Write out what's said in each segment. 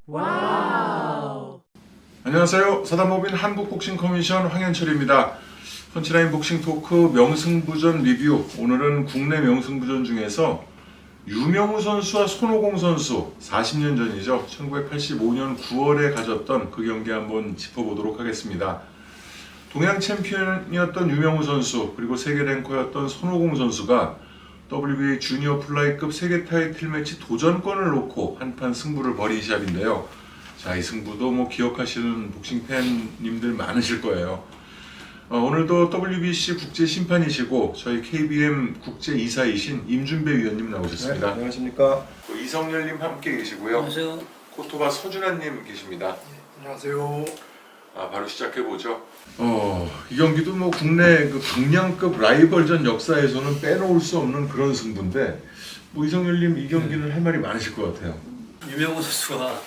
와우. 안녕하세요. 사단법인 한국복싱커미션 황현철입니다. 펀치라인 복싱 토크 명승부전 리뷰. 오늘은 국내 명승부전 중에서 유명우 선수와 손오공 선수 40년 전이죠. 1985년 9월에 가졌던 그 경기 한번 짚어보도록 하겠습니다. 동양 챔피언이었던 유명우 선수 그리고 세계 랭커였던 손오공 선수가 WBA 주니어 플라이급 세계 타이틀 매치 도전권을 놓고 한판 승부를 벌인 시합인데요. 자, 이 승부도 기억하시는 복싱 팬님들 많으실 거예요. 오늘도 WBC 국제 심판이시고 저희 KBM 국제 이사이신 임준배 위원님 나오셨습니다. 네, 안녕하십니까. 이성열님 함께 계시고요. 안녕하세요. 코토바 서준환님 계십니다. 안녕하세요. 바로 시작해보죠. 이 경기도 국내 그 강량급 라이벌전 역사에서는 빼놓을 수 없는 그런 승부인데, 이성열님 이 경기는 할 말이 많으실 것 같아요. 유명우 선수가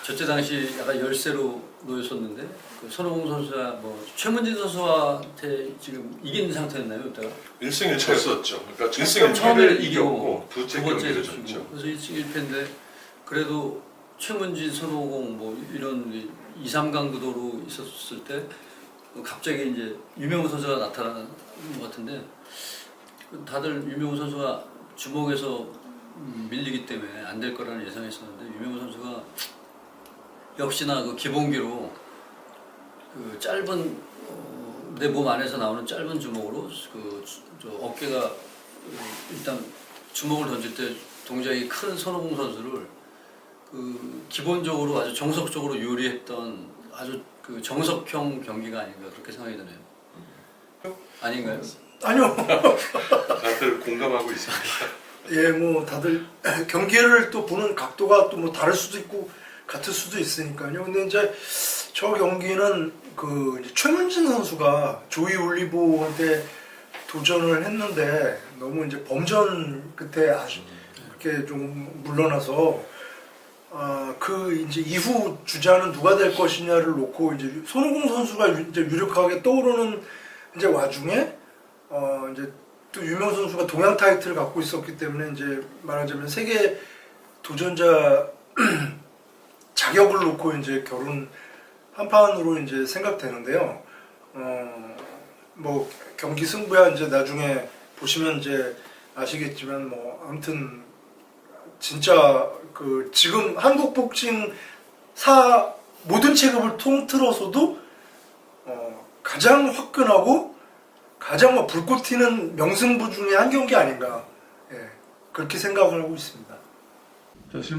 저때 당시 약간 열세로 놓였었는데 그 손오공 선수가 최문진 선수한테 지금 이긴 상태였나요, 그때가? 1승 1패 졌었죠. 그러니까 1승 1패를 처음에 이겼고 두 두 번째 번째를 경기를 지고 졌죠. 그래서 1승 1패인데 그래도 최문진, 손오공 이런 2, 3강 구도로 있었을 때 갑자기 이제 유명우 선수가 나타나는 것 같은데 다들 유명우 선수가 주먹에서 밀리기 때문에 안 될 거라는 예상했었는데 유명우 선수가 역시나 그 기본기로 그 짧은 내 몸 안에서 나오는 짧은 주먹으로 저 어깨가 일단 주먹을 던질 때 동작이 큰 손오공 선수를 그 기본적으로 아주 정석적으로 요리했던 아주 그 정석형 경기가 아닌가 그렇게 생각이 드네요. 아닌가요? 아니요. 다들 공감하고 있습니다. 예, 다들 경기를 또 보는 각도가 또 다를 수도 있고 같을 수도 있으니까요. 근데 이제 저 경기는 그 이제 최문진 선수가 조이 올리보한테 도전을 했는데 너무 이제 범전 끝에 아주 이렇게 좀 물러나서 그 이제 이후 주자는 누가 될 것이냐를 놓고 이제 손오공 선수가 이제 유력하게 떠오르는 이제 와중에 이제 또 유명 선수가 동양 타이틀을 갖고 있었기 때문에 이제 말하자면 세계 도전자 자격을 놓고 이제 결혼 한판으로 이제 생각되는데요. 경기 승부야 이제 나중에 보시면 이제 아시겠지만 아무튼 진짜 그 지금 한국 복싱 사 모든 체급을 통틀어서도 가장 화끈하고 가장 불꽃 튀는 명승부 중에 한 경기 아닌가, 그렇게 생각을 하고 있습니다. 사실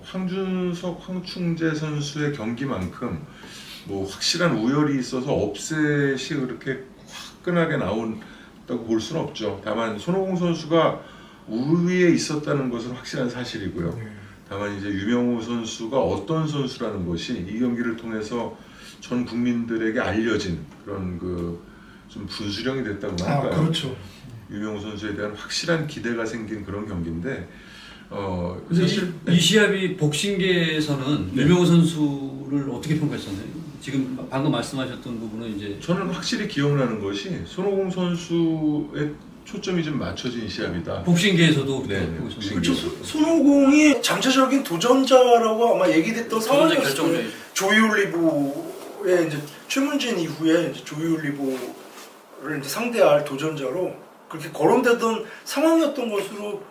황준석, 황충재 선수의 경기만큼 확실한 우열이 있어서 업셋이 그렇게 화끈하게 나온다고 볼 수는 없죠. 다만 손오공 선수가 우위에 있었다는 것은 확실한 사실이고요. 다만 이제 유명우 선수가 어떤 선수라는 것이 이 경기를 통해서 전 국민들에게 알려진 그런 좀 분수령이 됐다고 할까요? 그렇죠. 유명우 선수에 대한 확실한 기대가 생긴 그런 경기인데, 사실 이 시합이 복싱계에서는 유명우 선수를 어떻게 평가했었나요? 지금 방금 말씀하셨던 부분은 이제 저는 확실히 기억나는 것이 손오공 선수의 초점이 좀 맞춰진 시합이다. 복싱계에서도 네, 보고 있었나요? 복싱계. 그렇죠. 손오공이 잠재적인 도전자라고 아마 얘기됐던 상황이었어요. 결정적이죠. 조이 올리보의 이제 최문진 이후에 이제 조이 올리보를 이제 상대할 도전자로 그렇게 거론되던 상황이었던 것으로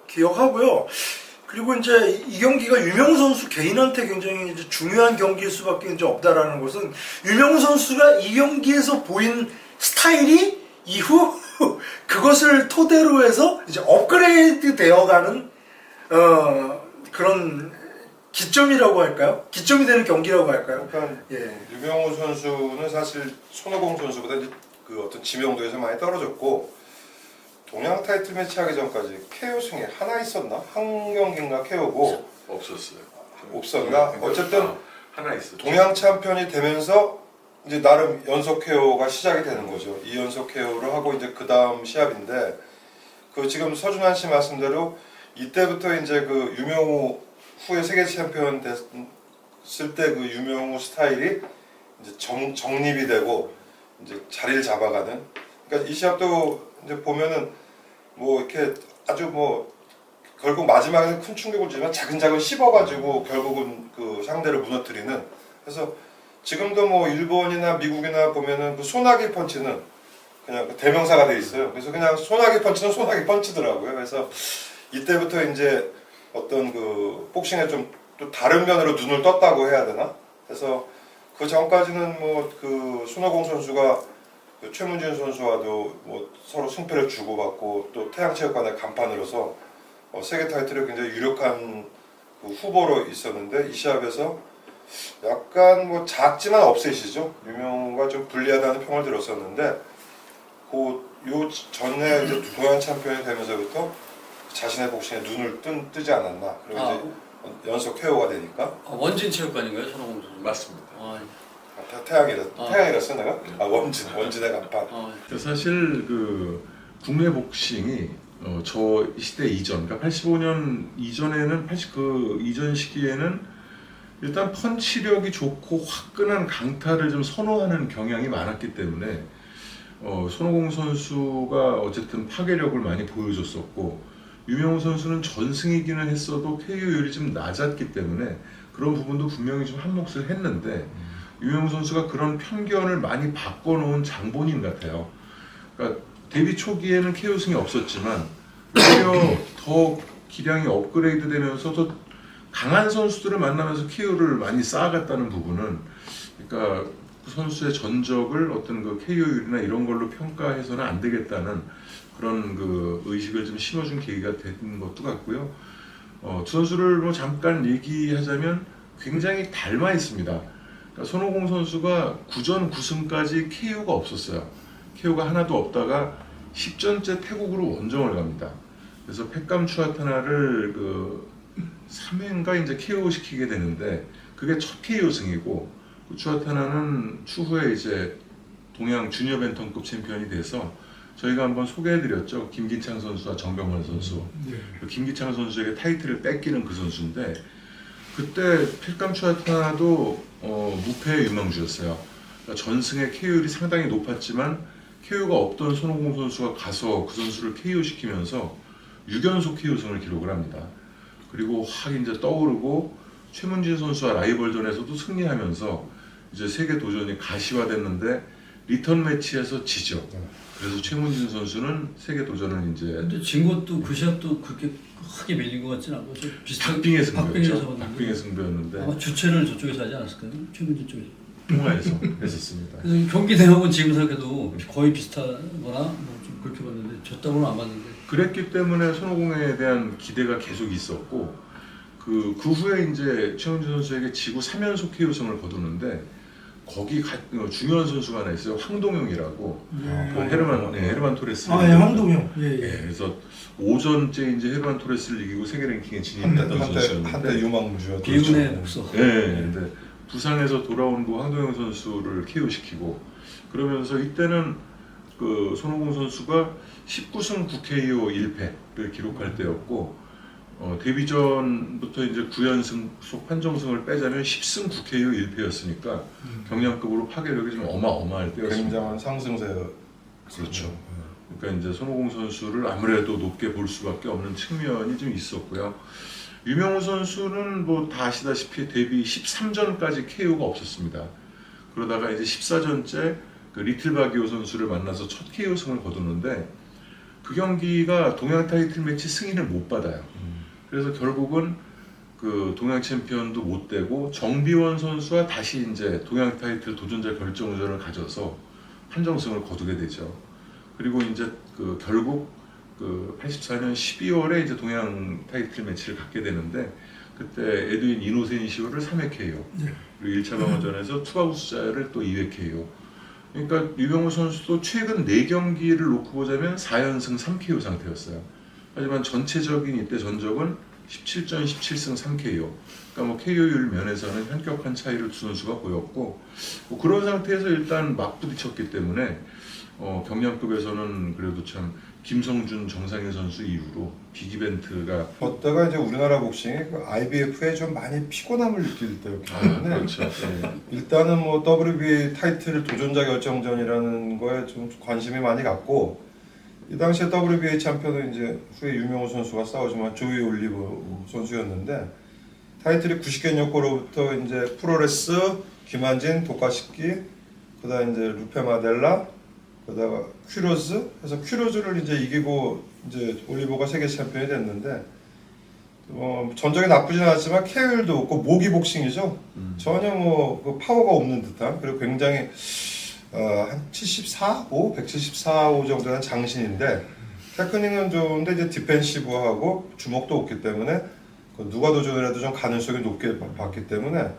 기억하고요. 그리고 이제 이 경기가 유명우 선수 개인한테 굉장히 이제 중요한 경기일 수밖에 이제 없다라는 것은 유명우 선수가 이 경기에서 보인 스타일이 이후 그것을 토대로 해서 이제 업그레이드 되어가는 그런 기점이라고 할까요? 기점이 되는 경기라고 할까요? 그러니까 예. 유명우 선수는 사실 손오공 선수보다 그 어떤 지명도에서 많이 떨어졌고 동양 타이틀 매치 하기 전까지 KO 승에 하나 있었나? 한 경기인가 KO고 없었어요. 없었나? 어쨌든 하나 있었죠. 동양 챔피언이 되면서 이제 나름 연속 KO가 시작이 되는 거죠. 이 연속 KO를 하고 이제 그 다음 시합인데 지금 서준환 씨 말씀대로 이때부터 이제 그 유명우 후에 세계 챔피언 됐을 때 그 유명우 스타일이 이제 정립이 되고 이제 자리를 잡아가는. 그러니까 이 시합도 이제 보면은 이렇게 아주 결국 마지막에는 큰 충격을 주지만 작은 씹어가지고 결국은 그 상대를 무너뜨리는. 그래서 지금도 뭐 일본이나 미국이나 보면은 그 소나기 펀치는 그냥 그 대명사가 돼 있어요. 그래서 그냥 소나기 펀치는 소나기 펀치더라고요. 그래서 이때부터 이제 어떤 그 복싱에 좀 또 다른 면으로 눈을 떴다고 해야 되나? 그래서 그 전까지는 뭐 그 손오공 선수가 그 최문진 선수와도 뭐 서로 승패를 주고받고 또 태양체육관의 간판으로서 세계 타이틀에 굉장히 유력한 그 후보로 있었는데 이 시합에서 약간 뭐 작지만 업셋이죠. 유명우가 좀 불리하다는 평을 들었었는데 그 요 전에 이제 동양 챔피언이 되면서부터 자신의 복싱에 눈을 뜨지 않았나. 그리고 이제 연속 KO가 되니까. 원진 체육관인가요, 손오공 선수? 맞습니다. 태양이랬어 내가? 원진의 간판. 사실 그 국내 복싱이 저 시대 이전, 그러니까 85년 이전에는 그 이전 시기에는 일단 펀치력이 좋고 화끈한 강타를 좀 선호하는 경향이 많았기 때문에 손오공 선수가 어쨌든 파괴력을 많이 보여줬었고 유명우 선수는 전승이기는 했어도 KO율이 좀 낮았기 때문에 그런 부분도 분명히 좀 한몫을 했는데 유명우 선수가 그런 편견을 많이 바꿔놓은 장본인 같아요. 그러니까 데뷔 초기에는 KO승이 없었지만 오히려 더 기량이 업그레이드 되면서도 강한 선수들을 만나면서 KO를 많이 쌓아갔다는 부분은 그러니까 그 선수의 전적을 어떤 그 KO율이나 이런 걸로 평가해서는 안 되겠다는 그런 그 의식을 좀 심어준 계기가 된 것도 같고요. 두 선수를 뭐 잠깐 얘기하자면 굉장히 닮아 있습니다. 그러니까 손오공 선수가 9전 9승까지 KO가 없었어요. KO가 하나도 없다가 10전째 태국으로 원정을 갑니다. 그래서 팩감 추아타나를 그 3회인가 이제 KO 시키게 되는데 그게 첫 KO 승이고 그 추아타나는 추후에 이제 동양 주니어 벤턴급 챔피언이 돼서 저희가 한번 소개해드렸죠. 김기창 선수와 정병환 선수. 그 김기창 선수에게 타이틀을 뺏기는 그 선수인데 그때 팩감 추아타나도 무패의 유망주였어요. 그러니까 전승의 KO율이 상당히 높았지만 KO가 없던 손오공 선수가 가서 그 선수를 KO 시키면서 6연속 KO승을 기록을 합니다. 그리고 확 이제 떠오르고 최문진 선수와 라이벌전에서도 승리하면서 이제 세계 도전이 가시화됐는데 리턴 매치에서 지죠. 그래서 최문진 선수는 세계 도전을 이제 근데 진 것도 그 시합도 그렇게 크게 밀린 것 같지는 않고 좀 비슷한 박빙의 승부였죠. 박빙에서 박빙의 승부였는데 아마 주체를 저쪽에서 하지 않았을까요? 최문진 쪽에서. 통화에서 했었습니다. 그래서 경기 내용은 지금 생각해도 거의 비슷하거나 뭐 좀 그렇게 봤는데 졌다고는 안 봤는데. 그랬기 때문에 손오공에 대한 기대가 계속 있었고 그 후에 이제 최문진 선수에게 지고 3연속 KO승을 거두는데 거기 중요한 선수가 하나 있어요. 황동영이라고 그 헤르만 토레스. 황동영. 예. 그래서 5전째 이제 헤르만 토레스를 이기고 세계 랭킹에 진입했던 선수였는데 한때 유망주였죠. 비운의 목소. 근데 부상에서 돌아온 그 황동영 선수를 KO 시키고 그러면서 이때는 그 손오공 선수가 19승 9KO 1패를 기록할 때였고 데뷔전부터 이제 9연승 속 판정승을 빼자면 10승 9KO 1패였으니까 경량급으로 파괴력이 좀 어마어마할 때였습니다. 굉장한 상승세였죠. 그렇죠. 그러니까 이제 손오공 선수를 아무래도 높게 볼 수밖에 없는 측면이 좀 있었고요. 유명우 선수는 뭐 다 아시다시피 데뷔 13전까지 KO가 없었습니다. 그러다가 이제 14전째 그 리틀바기오 선수를 만나서 첫 KO승을 거두는데 그 경기가 동양 타이틀 매치 승인을 못 받아요. 그래서 결국은 그 동양 챔피언도 못 되고 정비원 선수와 다시 이제 동양 타이틀 도전자 결정전을 가져서 판정승을 거두게 되죠. 그리고 이제 그 결국 그 84년 12월에 이제 동양 타이틀 매치를 갖게 되는데 그때 에드윈 이노센시오를 3회 KO 그리고 1차 방어전에서 투바구스자를 또 2회 KO. 그러니까 유명우 선수도 최근 4경기를 놓고 보자면 4연승 3KO 상태였어요. 하지만 전체적인 이때 전적은 17전 17승 3KO. 그러니까 뭐 KO율 면에서는 현격한 차이를 두 선수가 보였고 뭐 그런 상태에서 일단 맞부딪혔기 때문에 경량급에서는 그래도 참 김성준, 정상인 선수 이후로 빅이벤트가 그때가 이제 우리나라 복싱이 그 IBF에 좀 많이 피곤함을 느낄 때였기 때문에 그렇죠. 일단은 뭐 WBA 타이틀 도전자 결정전이라는 거에 좀 관심이 많이 갔고 이 당시에 WBA 챔피언은 이제 후에 유명호 선수가 싸우지만 조이 올리버 선수였는데 타이틀이 90개년고로부터 이제 프로레스, 김한진, 도카시키, 그다음 이제 루페 마델라, 그다가 퀴로즈 해서 퀴로즈를 이제 이기고 이제 올리버가 세계 챔피언이 됐는데 전적이 나쁘진 않았지만 케일도 없고 모기 복싱이죠. 전혀 그 파워가 없는 듯한 그리고 굉장히 한 74호, 174호 정도 되는 장신인데 테크닉은 좋은데 이제 디펜시브하고 주먹도 없기 때문에 누가 도전을 해도 좀 가능성이 높게 봤기 때문에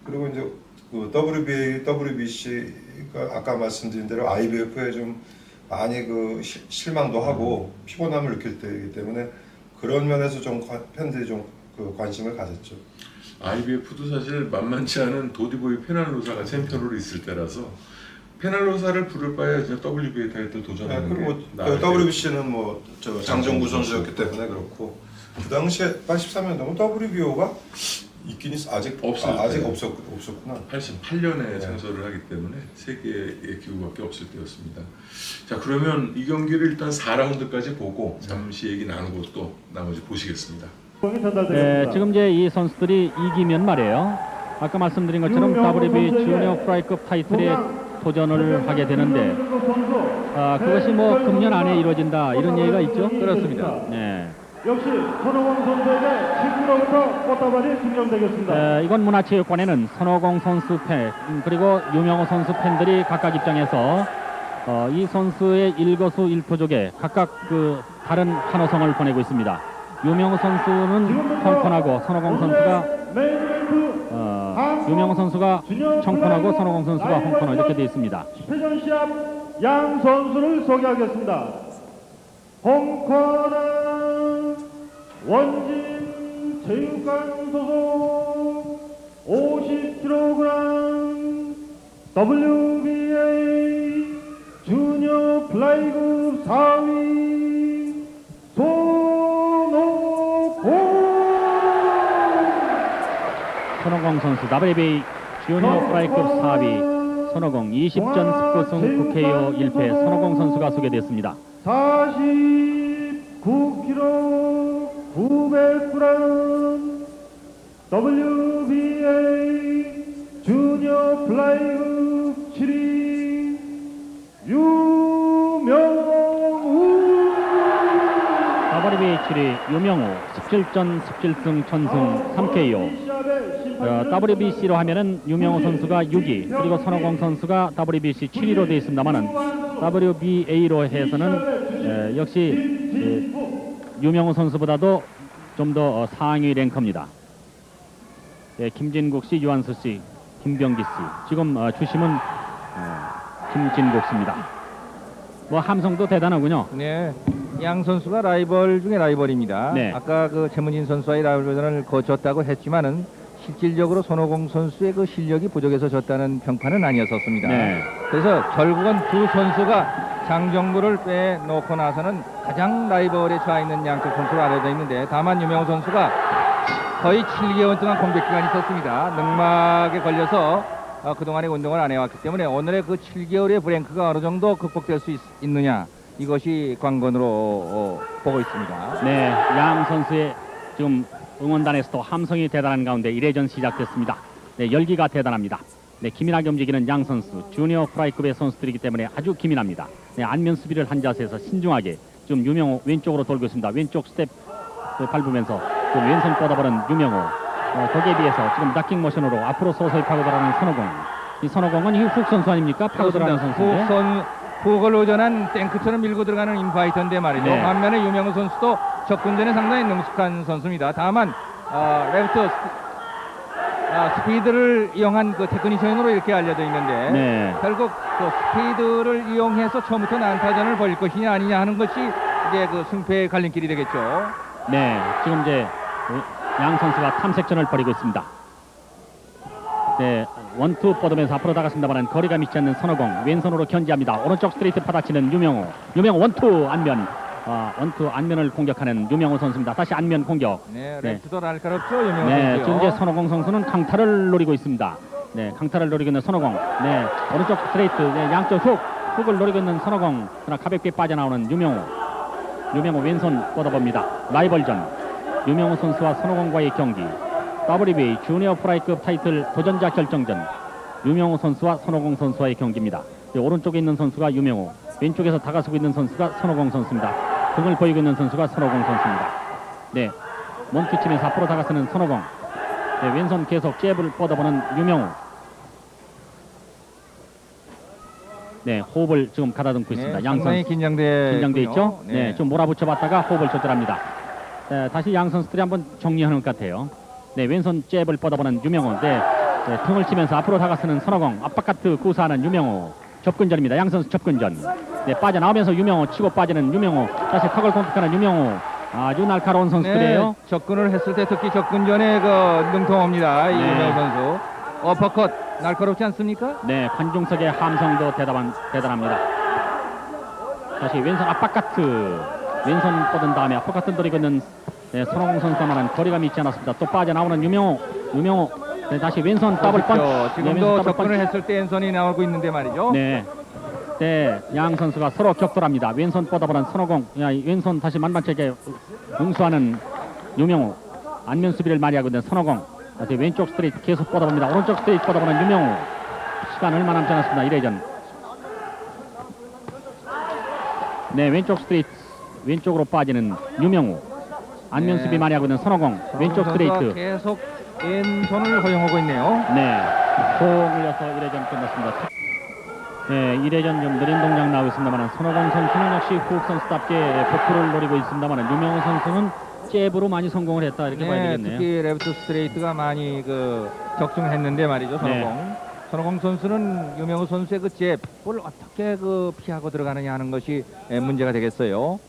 그리고 이제 그 WBA, WBC가 아까 말씀드린 대로 IBF에 좀 많이 그 실망도 하고 피곤함을 느낄 때이기 때문에 그런 면에서 좀 팬들이 좀 그 관심을 가졌죠. IBF도 사실 만만치 않은 도디보이 페날로사가 챔피언으로 있을 때라서 페날로사를 부를 바에 이제 WBA 타이틀 도전하는 그리고 게 나을 WBC는 뭐 저 장정구 선수였기 때문에 그렇고 그 당시에 83년도면 WBO가 있긴 아직 없었구나. 88년에 창설을 하기 때문에 세계의 기구밖에 없을 때였습니다. 자, 그러면 이 경기를 일단 4라운드까지 보고 잠시 얘기 나누고 또 나머지 보시겠습니다. 네, 지금 이제 이 선수들이 이기면 말이에요. 아까 말씀드린 것처럼 WBA 주니어 프라이급 타이틀에 도전을 하게 되는데 그것이 뭐 금년 안에 이루어진다 이런 얘기가 있죠? 그렇습니다. 네. 역시 손오공 선수에게 7kg부터 꽃다발이 증정되겠습니다. 이건 문화체육관에는 손오공 선수 팬 그리고 유명호 선수 팬들이 각각 입장해서 이 선수의 일거수일투족에 각각 그 다른 환호성을 보내고 있습니다. 유명호 선수는 청콘하고 손오공 선수가 유명호 선수가 청콘하고 손오공 선수가 홍코너 이렇게 되어 있습니다. 패전 시합 양 선수를 소개하겠습니다. 홍코너 원진 체육관 소속 50kg WBA 주니어 플라이급 4위 손오공 선수 WBA 주니어 프라이급 4위 손오공 20전 19승 9KO 1패 손오공 선수가 소개됐습니다. 49kg 900g WBA 주니어 플라이급 7위 유명우 WBA 7위 유명우 17전 17승 1000승 3KO WBC로 하면은 유명호 선수가 6위 그리고 손오공 선수가 WBC 7위로 되어 있습니다만은 WBA로 해서는 역시 유명호 선수보다도 좀 더 상위 랭커입니다. 김진국 씨, 유한수 씨, 김병기 씨 지금 주심은 김진국 씨입니다. 뭐 함성도 대단하군요. 네, 양 선수가 라이벌 중에 라이벌입니다. 네. 아까 그 최문진 선수와의 라이벌전을 거쳤다고 했지만은 실질적으로 손오공 선수의 그 실력이 부족해서 졌다는 평판은 아니었었습니다. 네. 그래서 결국은 두 선수가 장정구를 빼놓고 나서는 가장 라이벌에 처해 있는 양쪽 선수로 알려져 있는데 다만 유명호 선수가 거의 7개월 동안 공백 기간이 있었습니다. 늑막에 걸려서 그동안의 운동을 안 해왔기 때문에 오늘의 그 7개월의 브랭크가 어느 정도 극복될 수 있느냐 이것이 관건으로 보고 있습니다. 네, 양 선수의 지금 응원단에서도 함성이 대단한 가운데 1회전 시작됐습니다. 네, 열기가 대단합니다. 네, 기민하게 움직이는 양 선수, 주니어 프라이급의 선수들이기 때문에 아주 기민합니다. 네, 안면 수비를 한 자세에서 신중하게 지금 유명호 왼쪽으로 돌고 있습니다. 왼쪽 스텝 밟으면서 그 왼손 뻗어버린 유명호. 거기에 비해서 지금 닥킹 모션으로 앞으로 서서히 파고들어가는 손오공. 이 손오공은 이 훅 선수 아닙니까? 파고들어가는 선수인데. 훅을 의존한 탱크처럼 밀고 들어가는 인파이터인데 말이죠. 네. 반면에 유명호 선수도 접근전에 상당히 능숙한 선수입니다. 다만 레프트 스피드를 이용한 그 테크니션으로 이렇게 알려져 있는데 네. 결국 그 스피드를 이용해서 처음부터 난타전을 벌일 것이냐 아니냐 하는 것이 이제 그 승패의 갈림길이 되겠죠. 네, 지금 이제 양 선수가 탐색전을 벌이고 있습니다. 네, 원투 뻗으면서 앞으로 나갔습니다만 거리가 미치지 않는 손오공 왼손으로 견제합니다. 오른쪽 스트레이트 받아치는 유명호. 유명호 원투 안면. 원투 안면을 공격하는 유명호 선수입니다. 다시 안면 공격. 네, 레프트도 날카롭죠 유명호 네, 선수요. 지금 이제 손오공 선수는 강타를 노리고 있습니다. 네, 강타를 노리고 있는 손오공. 네, 오른쪽 스트레이트, 네, 양쪽 훅을 노리고 있는 손오공. 그러나 가볍게 빠져나오는 유명호. 유명호 왼손 뻗어봅니다. 라이벌전 유명호 선수와 손오공과의 경기. WBA 주니어 프라이급 타이틀 도전자 결정전 유명호 선수와 손오공 선수와의 경기입니다. 오른쪽에 있는 선수가 유명호, 왼쪽에서 다가서고 있는 선수가 손오공 선수입니다. 등을 보이고 있는 선수가 손오공 선수입니다. 네, 몸투치면서 앞으로 다가서는 손오공. 네, 왼손 계속 잽을 뻗어보는 유명호. 네, 호흡을 지금 가다듬고 있습니다. 네, 양 상당히 선수 긴장돼 있죠? 네, 좀 몰아붙여봤다가 호흡을 조절합니다. 네, 다시 양 선수들이 한번 정리하는 것 같아요. 네, 왼손 잽을 뻗어보는 유명호. 네, 등을 치면서 앞으로 다가서는 손오공. 압박카트 구사하는 유명호. 접근전입니다. 양 선수 접근전. 네, 빠져나오면서 유명호 치고 빠지는 유명호. 다시 턱을 공격하는 유명호. 아주 날카로운 선수들이에요. 네, 접근을 했을 때 특히 접근 전에 그 능통합니다. 네. 이유명 선수. 어퍼컷 날카롭지 않습니까? 네, 관중석의 함성도 대단합니다. 다시 왼손 압박카트. 왼손 뻗은 다음에 압박카트 노리고 있는 네, 손오공 선수만한 거리감이 있지 않았습니다. 또 빠져나오는 유명호. 네, 다시 왼손 더블 펀치. 그렇죠. 네, 지금도 왼손 더블 접근을 펀치. 했을 때 왼손이 나오고 있는데 말이죠. 네. 네, 양 선수가 서로 격돌합니다. 왼손 뻗어보는 손오공. 왼손 다시 만반체게 응수하는 유명호. 안면 수비를 많이 하고 있는 손오공. 다시 왼쪽 스트레이트 계속 뻗어봅니다. 오른쪽 스트레이트 뻗어보는 유명호. 시간 얼마 남지 않았습니다. 1회전. 네, 왼쪽 스트레이트 왼쪽으로 빠지는 유명호. 안면 네. 수비 많이 하고 있는 손오공. 왼쪽 선수가 스트레이트. 계속 왼손을 허용하고 있네요. 네, 호흡 물려서 1회전 끝났습니다. 네, 1회전 좀 느린 동작 나오고 있습니다만 손오공 선수는 역시 후국 선수답게 복부를 노리고 있습니다만 유명호 선수는 잽으로 많이 성공을 했다 이렇게 봐야 네, 되겠네요. 특히 레프트 스트레이트가 많이 적중했는데 말이죠. 손오공. 네. 손오공 선수는 유명호 선수의 그 잽을 어떻게 피하고 들어가느냐 하는 것이 문제가 되겠어요.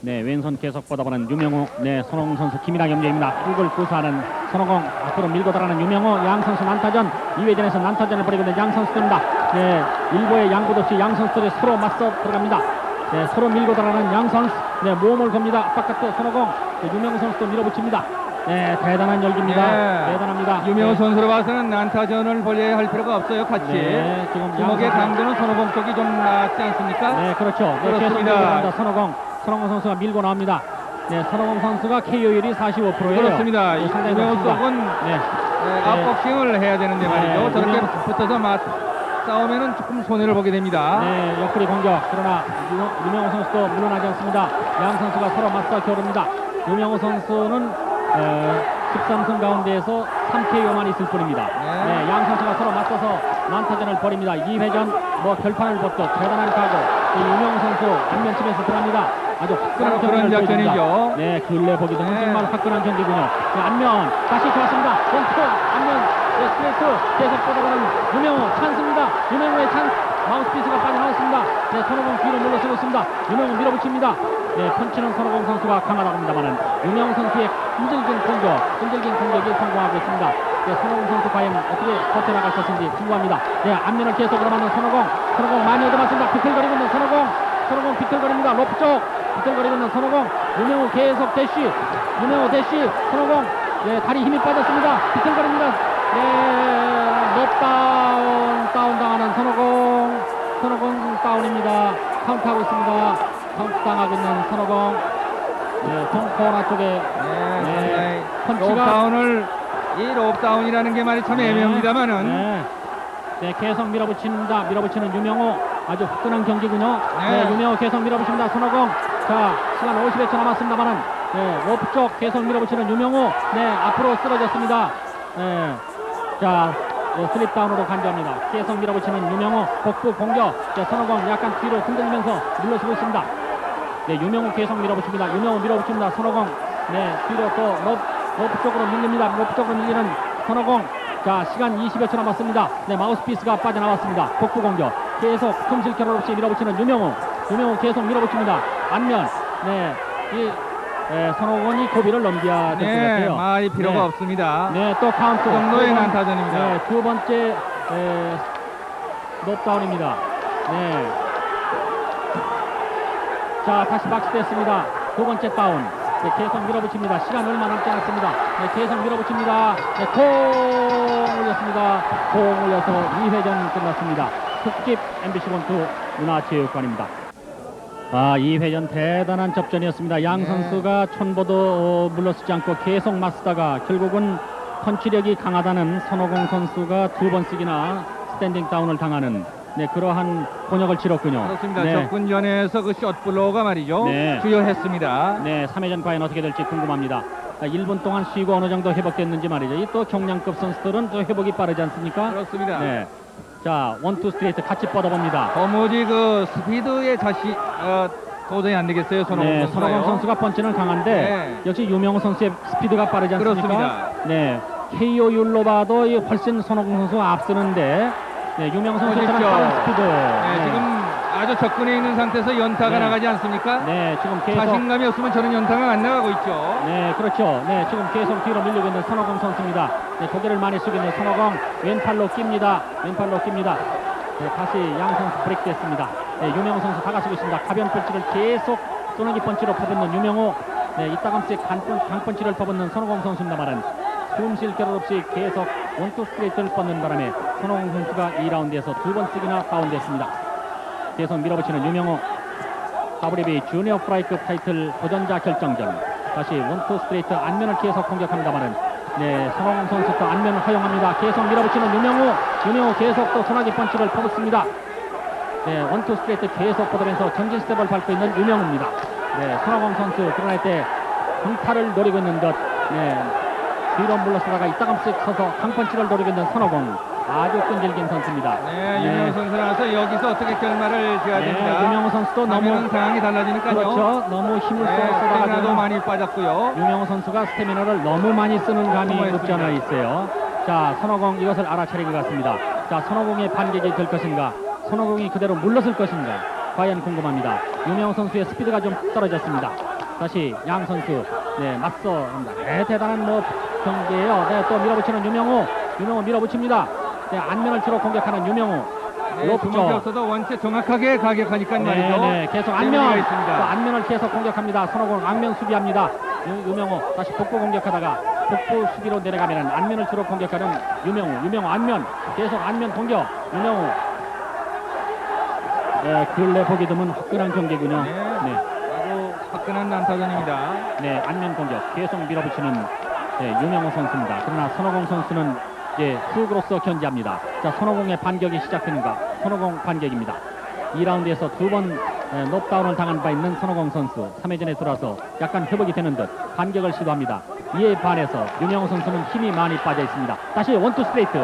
네, 왼손 계속 뻗어보는 유명호. 네, 손오공 선수 기민하게 움직입니다. 훅을 구사하는 손오공. 앞으로 밀고 들어가는 유명호. 양 선수 난타전. 2회전에서 난타전을 벌이고 있는 양 선수들입니다. 네, 일보의 양보 없이 양 선수들이 서로 맞서 들어갑니다. 네, 서로 밀고 들어가는 양 선수. 네, 모험을 겁니다. 바깥에 손오공. 네, 유명호 선수도 밀어붙입니다. 네, 대단한 열기입니다. 네. 대단합니다. 유명호 네. 선수로 봐서는 난타전을 벌여야 할 필요가 없어요. 같이. 네, 지금 주먹의 양 선수- 강도는 손오공 쪽이 좀 낫지 않습니까? 네, 그렇죠. 네, 계속 그렇습니다. 밀고 나옵니다. 손오공 선수가 밀고 나옵니다. 네, 손오공 선수가 KO율이 45%예요. 그렇습니다. 네, 상당히 유명호 높습니다. 쪽은 네, 아웃복싱을 해야 되는데 말이죠. 네, 저렇게 유명호- 붙어서 싸우면은 조금 손해를 보게 됩니다. 네, 옆구리 공격. 그러나 유명호 선수도 물러나지 않습니다. 양 선수가 서로 맞서 겨룹니다. 유명호 선수는 13승 가운데에서 3KO만 있을 뿐입니다. 네. 네, 양 선수가 서로 맞서서 난타전을 벌입니다. 2회전 결판을 벗고 대단한 각오. 유명호 선수 안면치면서 들어갑니다. 아주 화끈한 바로 그런 경기를 보여줍니다. 작전이죠. 네, 근래 보기 드문 네. 정말 화끈한 경기군요. 네, 안면 다시 좋았습니다. 원투 안면 스트레이트 계속 뻗어가는 유명호 찬스입니다. 유명호의 찬스. 마우스피스가 빠져나왔습니다. 네, 손오공 뒤로 물러서고 있습니다. 유명호 밀어붙입니다. 네, 펀치는 손오공 선수가 강하다고 합니다만은 유명호 선수의 끈질긴 공격이 성공하고 있습니다. 네, 손오공 선수 과연 어떻게 버텨나갈 것인지 궁금합니다. 네, 앞면을 계속으로 맞는 손오공 많이 얻어맞습니다. 비틀거리고 있는 손오공 비틀거립니다. 로프 쪽 비틀거리고 있는 손오공. 유명호 계속 대쉬. 손오공. 네, 다리 힘이 빠졌습니다. 비틀거립니다. 네, 다운 당하는 손오공 다운입니다. 카운트하고 있습니다. 카운트 당하고 있는 손오공. 네, 동코너 쪽에 네, 펀치가 이 롭다운이라는 게 말이 참 애매합니다만은 네, 계속 밀어붙이는 유명호. 아주 화끈한 경기군요. 네. 네, 유명호 계속 밀어붙입니다. 손오공. 자, 시간 50여 초 남았습니다만은 네, 로프 쪽 계속 밀어붙이는 유명호. 네, 앞으로 쓰러졌습니다. 네, 자, 네, 슬립다운으로 간주합니다. 계속 밀어붙이는 유명호. 복부 공격. 자, 손오공 약간 뒤로 흔들리면서 물러서고 있습니다. 네, 유명호 계속 밀어붙입니다. 손오공. 네, 뒤로 또 로프 쪽으로 밀립니다. 로프 쪽으로 밀리는 손오공. 자, 시간 20여 초 남았습니다. 네, 마우스피스가 빠져나왔습니다. 복부 공격. 계속 틈실 겨울 없이 밀어붙이는 유명호 계속 밀어붙입니다. 안면. 네, 손오공이 고비를 넘겨야 될 것 네, 같아요. 말이 필요가 네. 없습니다. 네, 또 카운트. 그 정도의 난타전입니다. 네, 두 번째 높다운입니다. 네. 자, 다시 박스됐습니다. 두 번째 다운. 네, 계속 밀어붙입니다. 시간 얼마 남지 않았습니다. 네, 계속 밀어붙입니다. 네, 공 올려서 2회전 끝났습니다. 특집 MBC 본투 문화체육관입니다. 2회전 대단한 접전이었습니다. 양 네. 선수가 촌보도 물러서지 않고 계속 맞서다가 결국은 펀치력이 강하다는 손오공 선수가 2번씩이나 스탠딩 다운을 당하는 그러한 곤욕을 치렀군요. 그렇습니다. 네. 접근전에서 그 숏블로우가 말이죠. 네. 주요했습니다. 네, 3회전 과연 어떻게 될지 궁금합니다. 1분 동안 쉬고 어느 정도 회복됐는지 말이죠. 이 또 경량급 선수들은 또 회복이 빠르지 않습니까? 그렇습니다. 네. 자, 원투 스트레이트 같이 뻗어봅니다. 도무지 그 스피드에 도저히 안 되겠어요. 손오공 네, 선수가요. 손오공 선수가 펀치는 강한데 네. 역시 유명호 선수의 스피드가 빠르지 않습니까? 그렇습니다. 네, KO율로 봐도 훨씬 손오공 선수가 앞서는데 유명호 선수처럼 보십시오. 빠른 스피드. 네, 지금 아주 접근해 있는 상태에서 연타가 네. 나가지 않습니까? 네, 지금 계속 자신감이 없으면 저는 연타가 안 나가고 있죠. 네, 그렇죠. 네, 지금 계속 뒤로 밀리고 있는 손오공 선수입니다. 네, 고개를 많이 숙이는 손오공 왼팔로 낍니다. 왼팔로 낍니다. 네, 다시 양 선수 브레이크 됐습니다. 네, 유명호 선수 다가서고 있습니다. 가벼운 펀치를 계속 쏘는기 펀치로 퍼붓는 유명호. 네, 이따금씩 강펀치를 퍼붓는 손오공 선수입니다만은 숨 쉴 겨를 없이 계속 원투 스트레이트를 뻗는 바람에 손오공 선수가 2라운드에서 2번씩이나 다운됐습니다. 계속 밀어붙이는 유명호. WBA 주니어 프라이급 타이틀 도전자 결정전. 다시 원투 스트레이트 안면을 계속 공격합니다만은 손오공 선수 또 안면을 허용합니다. 계속 밀어붙이는 유명호 계속 또 소나기 펀치를 퍼붓습니다. 원투 스트레이트 계속 뻗으면서 전진 스텝을 밟고 있는 유명호입니다. 손오공 선수 드러날 때 강타를 노리고 있는 것. 뒤로 물러서다가 이따금씩 서서 강펀치를 노리고 있는 손오공. 아주 끈질긴 선수입니다. 네, 유명호 선수라서 여기서 어떻게 결말을 지어야 됩니다. 유명호 선수도 너무 하면은 상황이 달라지니까요. 그렇죠. 너무 힘을 네, 쏟아가지고 스태미나도 많이 빠졌고요. 유명호 선수가 스태미너를 너무 많이 쓰는 감이 너무 없지 않아 했습니다. 있어요. 자, 손오공 이것을 알아차린 것 같습니다. 자, 손오공의 반격이 될 것인가, 손오공이 그대로 물러설 것인가, 과연 궁금합니다. 유명호 선수의 스피드가 좀 떨어졌습니다. 다시 양 선수 맞서합니다. 대단한 경기예요. 또 밀어붙이는 유명호 밀어붙입니다. 안면을 주로 공격하는 유명호. 주먹이 없어도 원체 정확하게 가격하니까 말이죠. 계속 재미가 안면, 있습니다. 또 안면을 계속 공격합니다. 손오공 안면 수비합니다. 유명호 다시 복부 공격하다가 복부 수비로 내려가면 안면을 주로 공격하는 유명호 안면 계속 안면 공격. 유명호. 근래 보기 드문 화끈한 경기군요. 아주 화끈한 난타전입니다. 안면 공격 계속 밀어붙이는 유명호 선수입니다. 그러나 손오공 선수는 훅으로서 견제합니다. 자, 손오공의 반격이 시작되는가? 손오공 반격입니다. 2라운드에서 2번 높다운을 당한 바 있는 손오공 선수. 3회전에 들어와서 약간 회복이 되는 듯 반격을 시도합니다. 이에 반해서 유명호 선수는 힘이 많이 빠져 있습니다. 다시 원투 스트레이트.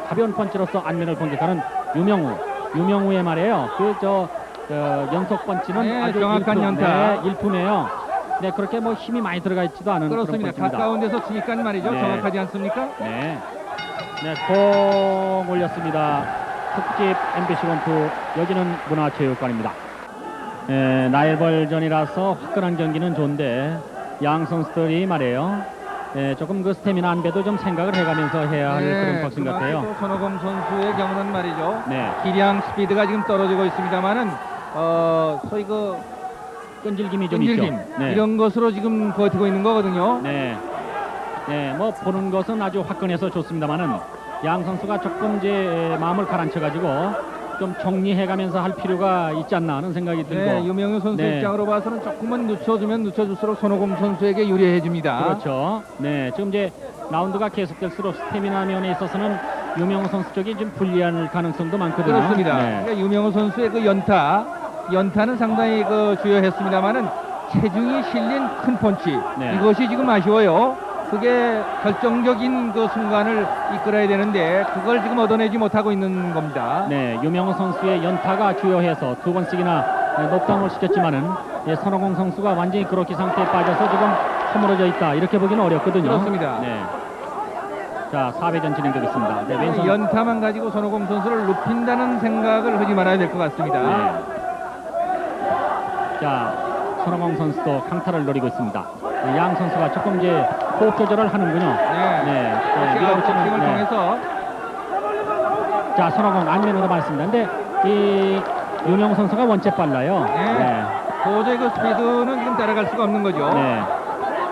가벼운 펀치로서 안면을 공격하는 유명호의 말이에요. 연속 펀치는 아주 정확한 연타. 일품이에요. 그렇게 힘이 많이 들어가 있지도 않은 그렇습니다. 그런 펀치입니다. 가까운 데서 치니까 말이죠. 정확하지 않습니까? 공 올렸습니다. 특집 MBC 원투. 여기는 문화체육관입니다. 라이벌전이라서 화끈한 경기는 좋은데 양 선수들이 말이에요. 조금 그 스태미나 안배도 좀 생각을 해가면서 해야 할 그런 박싱 같아요. 또 손오공 선수의 경우는 말이죠. 네. 기량 스피드가 지금 떨어지고 있습니다만은 소위 그 끈질김이 좀 끈질김 있죠. 이런 것으로 지금 버티고 있는 거거든요. 보는 것은 아주 화끈해서 좋습니다만은 양 선수가 조금 이제 마음을 가라앉혀가지고 좀 정리해가면서 할 필요가 있지 않나 하는 생각이 들고. 유명호 선수 입장으로 봐서는 조금만 늦춰주면 늦춰줄수록 손오공 선수에게 유리해집니다. 그렇죠. 지금 이제 라운드가 계속될수록 스태미나 면에 있어서는 유명호 선수 쪽이 좀 불리할 가능성도 많거든요. 그렇습니다. 그러니까 유명호 선수의 그 연타는 상당히 주요했습니다만은 체중이 실린 큰 펀치 이것이 지금 아쉬워요. 그게 결정적인 그 순간을 이끌어야 되는데 그걸 지금 얻어내지 못하고 있는 겁니다. 유명호 선수의 연타가 주요해서 2번씩이나 높다운을 시켰지만은 손오공 선수가 완전히 그렇게 상태에 빠져서 지금 허물어져 있다 이렇게 보기는 어렵거든요. 그렇습니다. 자, 4회전 진행되겠습니다. 왼손 연타만 가지고 손오공 선수를 눕힌다는 생각을 하지 말아야 될 것 같습니다. 자, 손오공 선수도 강타를 노리고 있습니다. 양 선수가 조금 이제 호흡 조절을 하는군요. 밀어붙이는 통해서 자, 손오공 안면으로 맞습니다. 근데 이 유명호 선수가 원체 빨라요. 도저히 그 스피드는 지금 따라갈 수가 없는 거죠.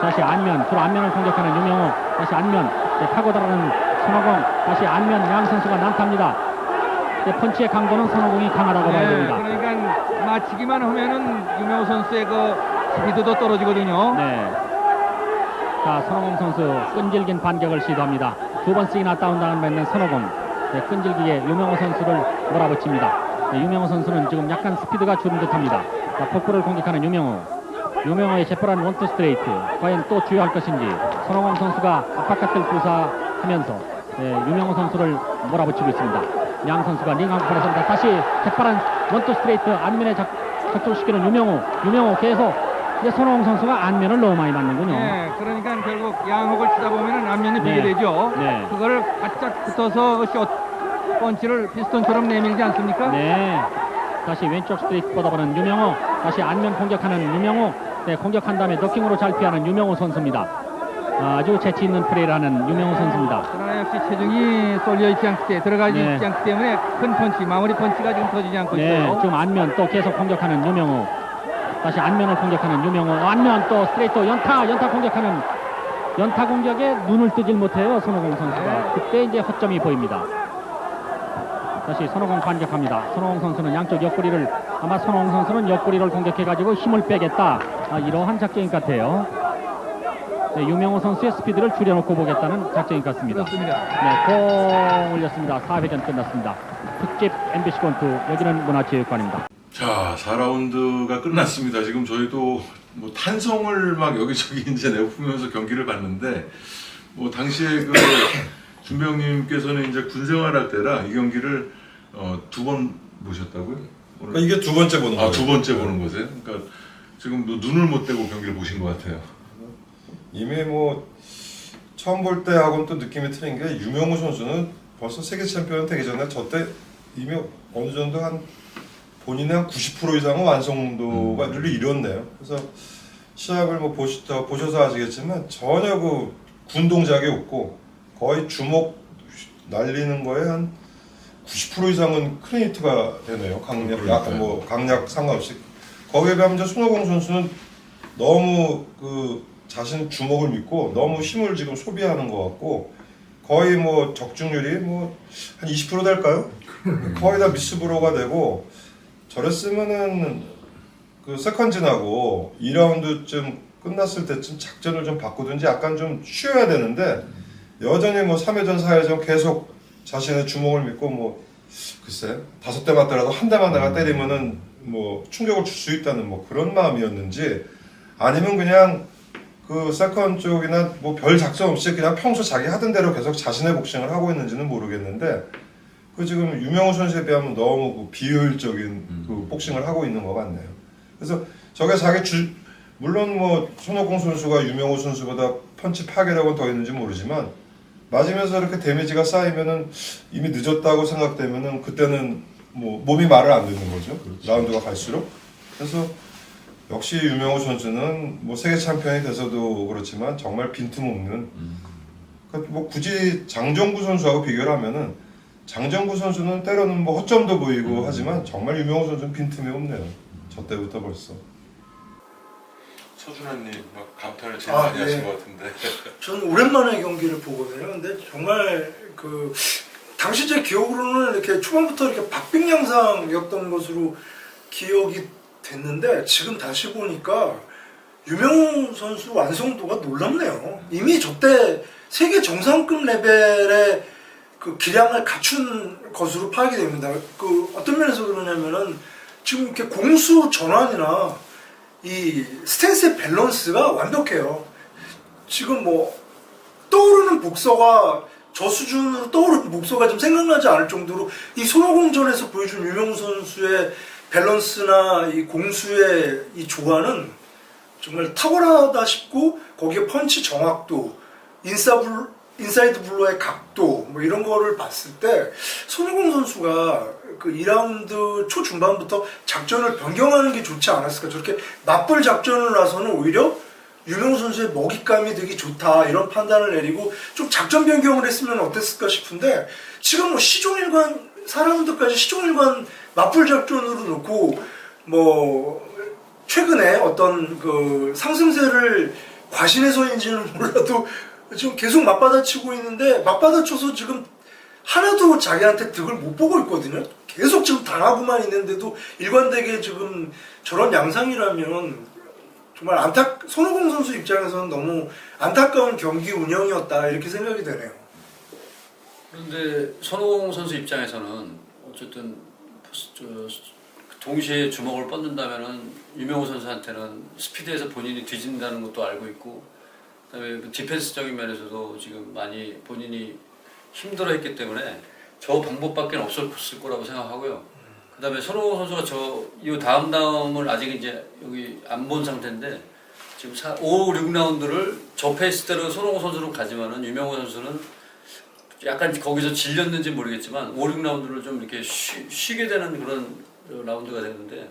다시 안면, 주로 안면을 공격하는 유명호. 다시 안면, 타고 들어가는 손오공. 다시 안면 양 선수가 난타합니다. 펀치의 강도는 손오공이 강하다고 봐야 됩니다. 그러니까 맞히기만 하면은 유명호 선수의 그 스피드도 떨어지거든요. 네. 자, 손오공 선수 끈질긴 반격을 시도합니다. 두 번씩이나 다운당을 맺는 손오공. 네, 끈질기게 유명호 선수를 몰아붙입니다. 네, 유명호 선수는 지금 약간 스피드가 줄은 듯합니다. 자, 폭포를 공격하는 유명호. 유명호의 재빠른 원투 스트레이트. 과연 또 주요할 것인지. 손오공 선수가 아파트를 구사하면서 네, 유명호 선수를 몰아붙이고 있습니다. 양 선수가 링하고 걸어섭니다. 다시 재빠른 원투 스트레이트 안면에 적절시키는 유명호 계속 이제 손오공 선수가 안면을 너무 많이 맞는군요. 네, 그러니까 결국 양혹을 치다 보면은 안면이 비게 네. 되죠. 네. 그거를 바짝 붙어서 숏 펀치를 피스톤처럼 내밀지 않습니까? 네. 다시 왼쪽 스트레이트 뻗어보는 유명호. 다시 안면 공격하는 유명호. 네, 공격한 다음에 더킹으로 잘 피하는 유명호 선수입니다. 아주 재치 있는 플레이를 하는 유명호 선수입니다. 그러나 역시 체중이 쏠려 있지 않기 때문에 들어가지 네. 있지 않기 때문에 큰 펀치, 마무리 펀치가 지금 터지지 않고 네, 있어요. 지금 안면 또 계속 공격하는 유명호. 다시 안면을 공격하는 유명호. 안면 또 스트레이트 연타 공격하는 연타 공격에 눈을 뜨질 못해요, 손오공 선수가. 네. 그때 이제 허점이 보입니다. 다시 손오공 반격합니다. 손오공 선수는 양쪽 옆구리를 아마 손오공 선수는 옆구리를 공격해가지고 힘을 빼겠다. 이러한 작전인 것 같아요. 네, 유명호 선수의 스피드를 줄여놓고 보겠다는 작전인 것 같습니다. 그렇습니다. 네, 공 올렸습니다. 4회전 끝났습니다. 특집 MBC 권투 여기는 문화체육관입니다. 자, 4라운드가 끝났습니다. 지금 저희도 뭐 탄성을 막 여기저기 이제 내뿜으면서 경기를 봤는데, 뭐 당시에 그 준병님께서는 이제 군 생활할 때라 이 경기를 2번 보셨다고요? 오늘? 그러니까 이게 두 번째 보는 거예요. 두 번째 보는 거세요? 그러니까 지금 눈을 못 떼고 경기를 보신 것 같아요. 이미 뭐 처음 볼 때하고는 또 느낌이 틀린 게 유명호 선수는 벌써 세계 챔피언 되기 전에 저 때 이미 어느 정도 한 본인의 한 90% 이상은 완성도를 이뤘네요. 그래서 시합을 뭐 보셔서 아시겠지만 전혀 그 군 동작이 없고 거의 주먹 날리는 거에 한 90% 이상은 크리니트가 되네요. 강약, 약간 뭐 강약 상관없이. 거기에 비하면 이제 손오공 선수는 너무 그 자신 주먹을 믿고 너무 힘을 지금 소비하는 것 같고 거의 뭐 적중률이 뭐 한 20% 될까요? 거의 다 미스브로가 되고 저랬으면은 그 세컨진하고 2라운드쯤 끝났을 때쯤 작전을 좀 바꾸든지 약간 좀 쉬어야 되는데 여전히 뭐 3회전 4회전 계속 자신의 주먹을 믿고 뭐 글쎄 5대 맞더라도 한 대만 내가 때리면은 뭐 충격을 줄 수 있다는 뭐 그런 마음이었는지 아니면 그냥 그 세컨 쪽이나 뭐 별 작전 없이 그냥 평소 자기 하던 대로 계속 자신의 복싱을 하고 있는지는 모르겠는데 그 지금 유명호 선수에 비하면 너무 그 비효율적인 그 복싱을 하고 있는 것 같네요. 그래서 저게 물론 뭐 손오공 선수가 유명호 선수보다 펀치 파괴력은 더 있는지 모르지만 맞으면서 이렇게 데미지가 쌓이면은 이미 늦었다고 생각되면은 그때는 뭐 몸이 말을 안 듣는 거죠. 그렇죠. 라운드가 갈수록. 그래서 역시 유명호 선수는 뭐 세계 챔피언이 돼서도 그렇지만 정말 빈틈없는. 그러니까 뭐 굳이 장정구 선수하고 비교를 하면은 장정구 선수는 때로는 뭐 허점도 보이고 하지만 정말 유명호 선수는 빈틈이 없네요. 저 때부터 벌써. 서준환님 막 감탄을 제일 아, 많이 네. 하신 것 같은데. 저는 오랜만에 경기를 보거든요. 근데 정말 그 당시 제 기억으로는 이렇게 초반부터 이렇게 박빙 양상이었던 것으로 기억이 됐는데 지금 다시 보니까 유명호 선수 완성도가 놀랍네요. 이미 저때 세계 정상급 레벨의 그 기량을 갖춘 것으로 파악이 됩니다. 그 어떤 면에서 그러냐면은 지금 이렇게 공수 전환이나 이 스탠스의 밸런스가 완벽해요. 지금 뭐 떠오르는 복서가 저 수준으로 떠오르는 복서가 좀 생각나지 않을 정도로 이 손오공전에서 보여준 유명호 선수의 밸런스나 이 공수의 이 조화는 정말 탁월하다 싶고 거기에 펀치 정확도, 인사이드 블로의 각도 뭐 이런 거를 봤을 때 손오공 선수가 그 2라운드 초중반부터 작전을 변경하는 게 좋지 않았을까. 저렇게 맞불 작전을 나서는 오히려 유명호 선수의 먹잇감이 되게 좋다 이런 판단을 내리고 좀 작전 변경을 했으면 어땠을까 싶은데 지금 뭐 시종일관 4라운드까지 시종일관 맞불 작전으로 놓고 뭐 최근에 어떤 그 상승세를 과신해서인지는 몰라도 지금 계속 맞받아치고 있는데 맞받아쳐서 지금 하나도 자기한테 득을 못 보고 있거든요. 계속 지금 당하고만 있는데도 일관되게 지금 저런 양상이라면 정말 손오공 선수 입장에서는 너무 안타까운 경기 운영이었다 이렇게 생각이 되네요. 그런데 손오공 선수 입장에서는 어쨌든 동시에 주먹을 뻗는다면은 유명호 선수한테는 스피드에서 본인이 뒤진다는 것도 알고 있고, 그다음에 디펜스적인 면에서도 지금 많이 본인이 힘들어했기 때문에 저 방법밖에 없을 거라고 생각하고요. 그다음에 손오공 선수가 이 다음을 아직 이제 여기 안 본 상태인데 지금 5, 6라운드를 저 페이스대로 손오공 선수로 가지만은 유명호 선수는 약간 거기서 질렸는지 모르겠지만 5, 6라운드를 좀 이렇게 쉬게 되는 그런 라운드가 되는데,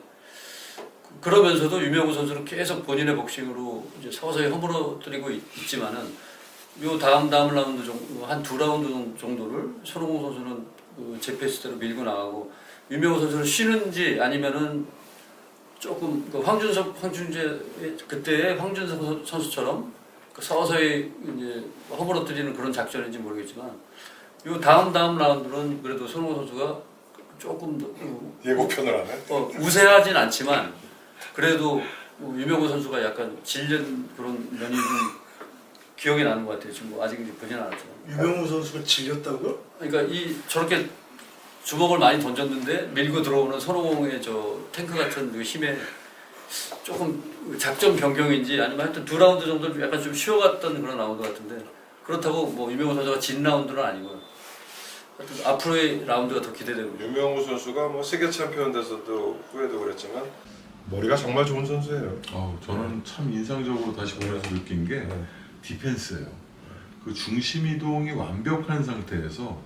그러면서도 유명호 선수는 계속 본인의 복싱으로 이제 서서히 허물어뜨리고 있지만은 요 다음 라운드 정도 한 2라운드 정도를 손오공 선수는 제 페이스대로 밀고 나가고, 유명호 선수는 쉬는지 아니면은 조금 황준재 그때의 황준석 선수처럼 서서히 이제 허물어뜨리는 그런 작전인지 모르겠지만, 요 다음 라운드는 그래도 손오공 선수가 조금 더 예고편을 하네. 우세하진 않지만 그래도 유명호 선수가 약간 질린 그런 면이 좀 기억이 나는 것 같아요. 지금 아직 보진 않았지만. 유명호 선수가 질렸다고요? 그러니까 저렇게 주먹을 많이 던졌는데 밀고 들어오는 손오공의 저 탱크 같은 그 힘에 조금 작전 변경인지 아니면 하여튼 2라운드 정도 약간 좀 쉬어갔던 그런 라운드 같은데, 그렇다고 뭐 유명호 선수가 진 라운드는 아니고요. 하여튼 앞으로의 라운드가 더 기대되고. 유명호 선수가 뭐 세계 챔피언 돼서도 후에도 그랬지만 머리가 정말 좋은 선수예요. 저는 참 인상적으로 다시 보면서 느낀 게 디펜스예요. 그 중심 이동이 완벽한 상태에서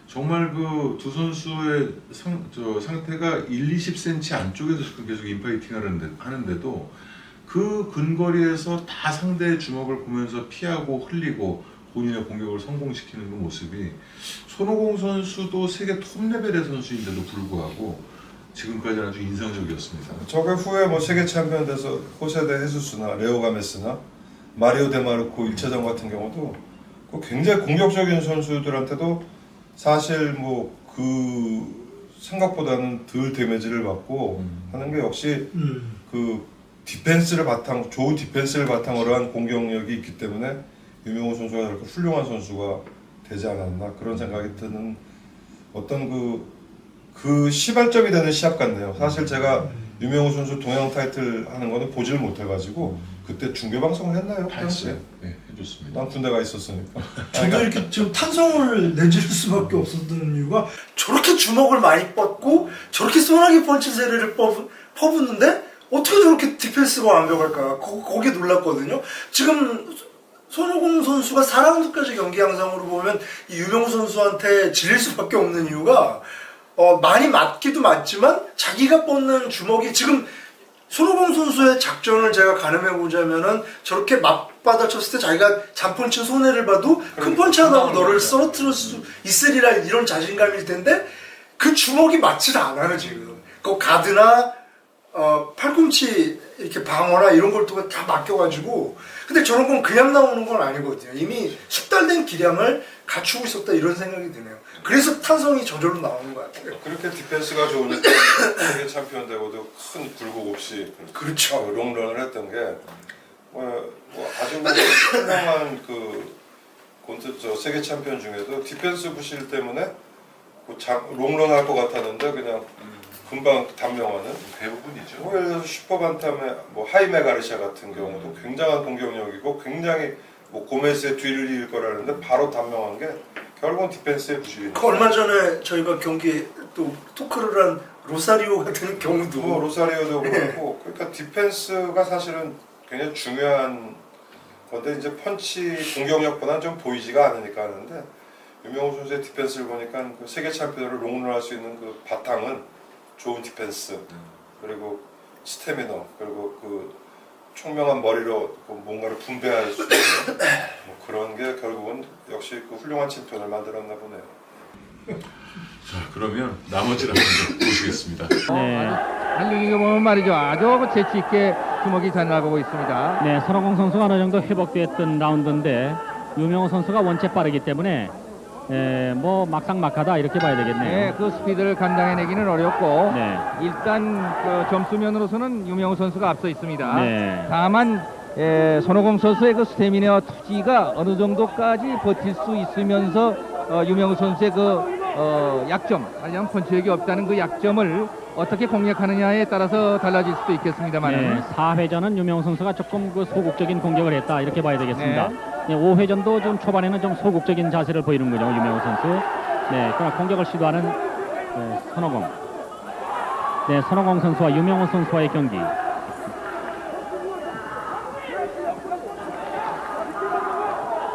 정말 그 두 선수의 상태가 1-20cm 안쪽에서 계속 인파이팅 하는데도 그 근거리에서 다 상대의 주먹을 보면서 피하고 흘리고 본인의 공격을 성공시키는 그 모습이, 손오공 선수도 세계 톱 레벨의 선수인데도 불구하고 지금까지는 아주 인상적이었습니다. 저게 후에 뭐 세계 챔피언 돼서 호세데 헤수스나 레오 가메스나 마리오 데마르코 1차전 같은 경우도 그 굉장히 공격적인 선수들한테도 사실 뭐 그 생각보다는 덜 데미지를 받고 하는 게 역시 그 좋은 디펜스를 바탕으로 한 공격력이 있기 때문에 유명호 선수가 그렇게 훌륭한 선수가 되지 않았나 그런 생각이 드는 어떤 그 시발점이 되는 시합 같네요. 사실 제가 유명호 선수 동양 타이틀 하는 거는 보지를 못해가지고 그때 중계 방송을 했나요? 했어요. 네, 해줬습니다. 난 군대가 있었으니까. 저도 이렇게 지금 탄성을 내줄 수밖에 없었던 이유가 저렇게 주먹을 많이 뻗고 저렇게 소나기 펀치 세례를 퍼붓는데 어떻게 저렇게 디펜스가 완벽할까? 거기에 놀랐거든요. 지금 손오공 선수가 4라운드까지 경기 양상으로 보면 이 유명호 선수한테 질릴 수밖에 없는 이유가 많이 맞기도 맞지만 자기가 뻗는 주먹이 지금 손오공 선수의 작전을 제가 가늠해 보자면은 저렇게 맞받아쳤을 때 자기가 잔펀치 손해를 봐도 큰 펀치 하나로 너를 쓰러뜨릴 수 있으리라 이런 자신감일 텐데 그 주먹이 맞질 않아요 지금. 그 가드나 팔꿈치 이렇게 방어나 이런 걸 다 맡겨가지고, 근데 저런 건 그냥 나오는 건 아니거든요. 이미 숙달된 기량을 갖추고 있었다 이런 생각이 드네요. 그래서 탄성이 저절로 나오는 것 같아요. 그렇게 디펜스가 좋으니까 세계 챔피언 되고도 큰 굴곡 없이 그렇죠. 롱런을 했던 게 아주 훌륭한 저 세계 챔피언 중에도 디펜스 부실 때문에 롱런 할 것 같았는데 그냥 금방 단명하는 대부분이죠. 예를 들어서 슈퍼반탐의 하이메 가르시아 같은 경우도 굉장한 공격력이고 굉장히 고메스의 뒤를 이을 거라는데 바로 단명한 게 결국은 디펜스의 부실입니다. 얼마 전에 저희가 경기 또 토크를 한 로사리오 같은 경우도 로사리오도 그렇고 그러니까 디펜스가 사실은 굉장히 중요한 건데 이제 펀치 공격력보다는 좀 보이지가 않으니까 하는데 유명호 선수의 디펜스를 보니까 그 세계 챔피언을 롱런할 수 있는 그 바탕은 좋은 디펜스 그리고 스태미너 그리고 그 총명한 머리로 뭔가를 분배할 수 있는 그런 게 결국은 역시 그 훌륭한 챔피언을 만들었나 보네요. 자, 그러면 나머지를 한번 보시겠습니다. 달리기가 보면 말이죠. 아주 재치 있게 주먹이 잘 나가고 있습니다. 네, 손오공 선수가 어느 정도 회복됐던 라운드인데 유명호 선수가 원체 빠르기 때문에 뭐 막상막하다 이렇게 봐야 되겠네요. 네, 그 스피드를 감당해내기는 어렵고 네. 일단 그 점수면으로서는 유명우 선수가 앞서 있습니다. 네. 다만 손오공 선수의 그 스태미나 투지가 어느 정도까지 버틸 수 있으면서 유명우 선수의 그 약점, 하려면 펀치력이 없다는 그 약점을 어떻게 공략하느냐에 따라서 달라질 수도 있겠습니다만. 네, 4회전은 유명우 선수가 조금 그 소극적인 공격을 했다 이렇게 봐야 되겠습니다. 네, 5회전도 좀 초반에는 좀 소극적인 자세를 보이는군요, 유명우 선수. 네, 그러나 공격을 시도하는 손오공. 네, 손오공 선수와 유명우 선수와의 경기.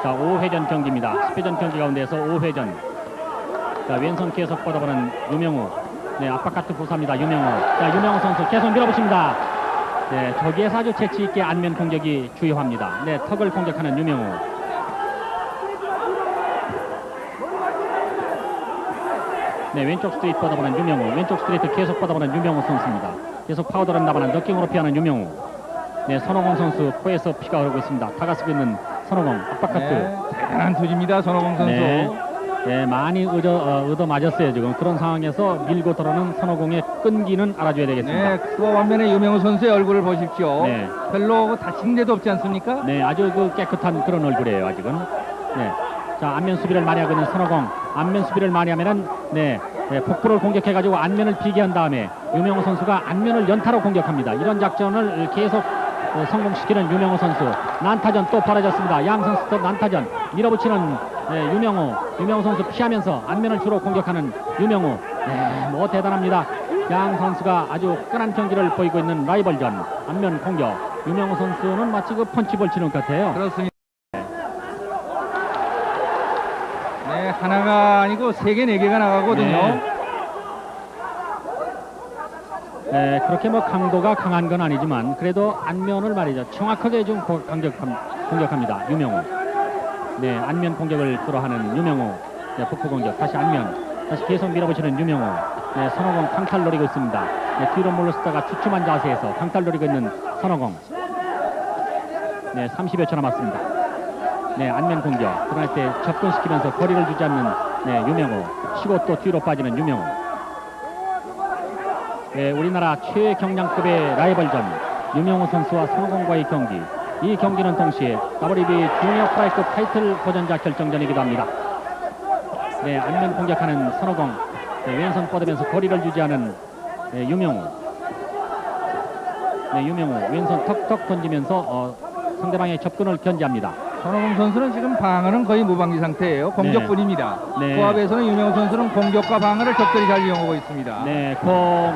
자, 5회전 경기입니다. 10회전 경기 가운데에서 5회전. 자, 왼손 계속 뻗어보는 유명우. 네, 압박카트 부사입니다. 유명우. 자, 유명우 선수 계속 밀어붙입니다. 네, 저기에서 아주 재치있게 안면 공격이 주요합니다. 네, 턱을 공격하는 유명우. 네, 왼쪽 스트레이트 뻗어보는 유명우. 왼쪽 스트레이트 계속 뻗어보는 유명우 선수입니다. 계속 파우더를 나바는 너킹으로 피하는 유명우. 네, 손오공 선수 코에서 피가 흐르고 있습니다. 다가서고 있는 손오공 압박카트. 네, 대단한 투지입니다, 손오공 선수. 네. 네, 많이 얻어 맞았어요. 지금 그런 상황에서 밀고 들어오는 손오공의 끈기는 알아줘야 되겠습니다. 네, 그와 반면에 유명우 선수의 얼굴을 보십시오. 네. 별로 다친 데도 없지 않습니까? 네, 아주 그 깨끗한 그런 얼굴이에요, 아직은. 네. 자, 안면 수비를 많이 하고 있는 손오공. 안면 수비를 많이 하면은, 복부를 공격해가지고 안면을 비게 한 다음에 유명우 선수가 안면을 연타로 공격합니다. 이런 작전을 계속 성공시키는 유명우 선수. 난타전 또 벌어졌습니다. 양 선수 또 난타전. 밀어붙이는 유명우 선수 피하면서 안면을 주로 공격하는 유명우. 네, 뭐 대단합니다. 양 선수가 아주 화끈한 경기를 보이고 있는 라이벌전 안면 공격. 유명우 선수는 마치 그 펀치볼 치는 것 같아요. 그렇습니다. 네, 하나가 아니고 3개, 4개가 나가거든요. 네. 네, 그렇게 뭐 강도가 강한 건 아니지만 그래도 안면을 말이죠. 정확하게 좀 공격합니다. 유명우. 네, 안면 공격을 주로 하는 유명우. 네, 복부 공격. 다시 안면. 다시 계속 밀어붙이는 유명우. 네, 손오공 강탈 노리고 있습니다. 네, 뒤로 물러서다가 주춤한 자세에서 강탈 노리고 있는 손오공. 네, 30여 초 남았습니다. 네, 안면 공격. 그럴 때 접근시키면서 거리를 주지 않는 유명우. 치고 또 뒤로 빠지는 유명우. 네, 우리나라 최경량급의 라이벌전 유명우 선수와 손오공과의 경기. 이 경기는 동시에 WBA 주니어 프라이급 타이틀 도전자 결정전이기도 합니다. 네, 안면 공격하는 손오공. 네, 왼손 뻗으면서 거리를 유지하는 유명우. 네, 유명우 왼손 턱턱 던지면서 상대방의 접근을 견제합니다. 손오공 선수는 지금 방어는 거의 무방비 상태예요. 공격뿐입니다. 네. 코앞에서는 유명우 선수는 공격과 방어를 적절히 잘 이용하고 있습니다. 네, 공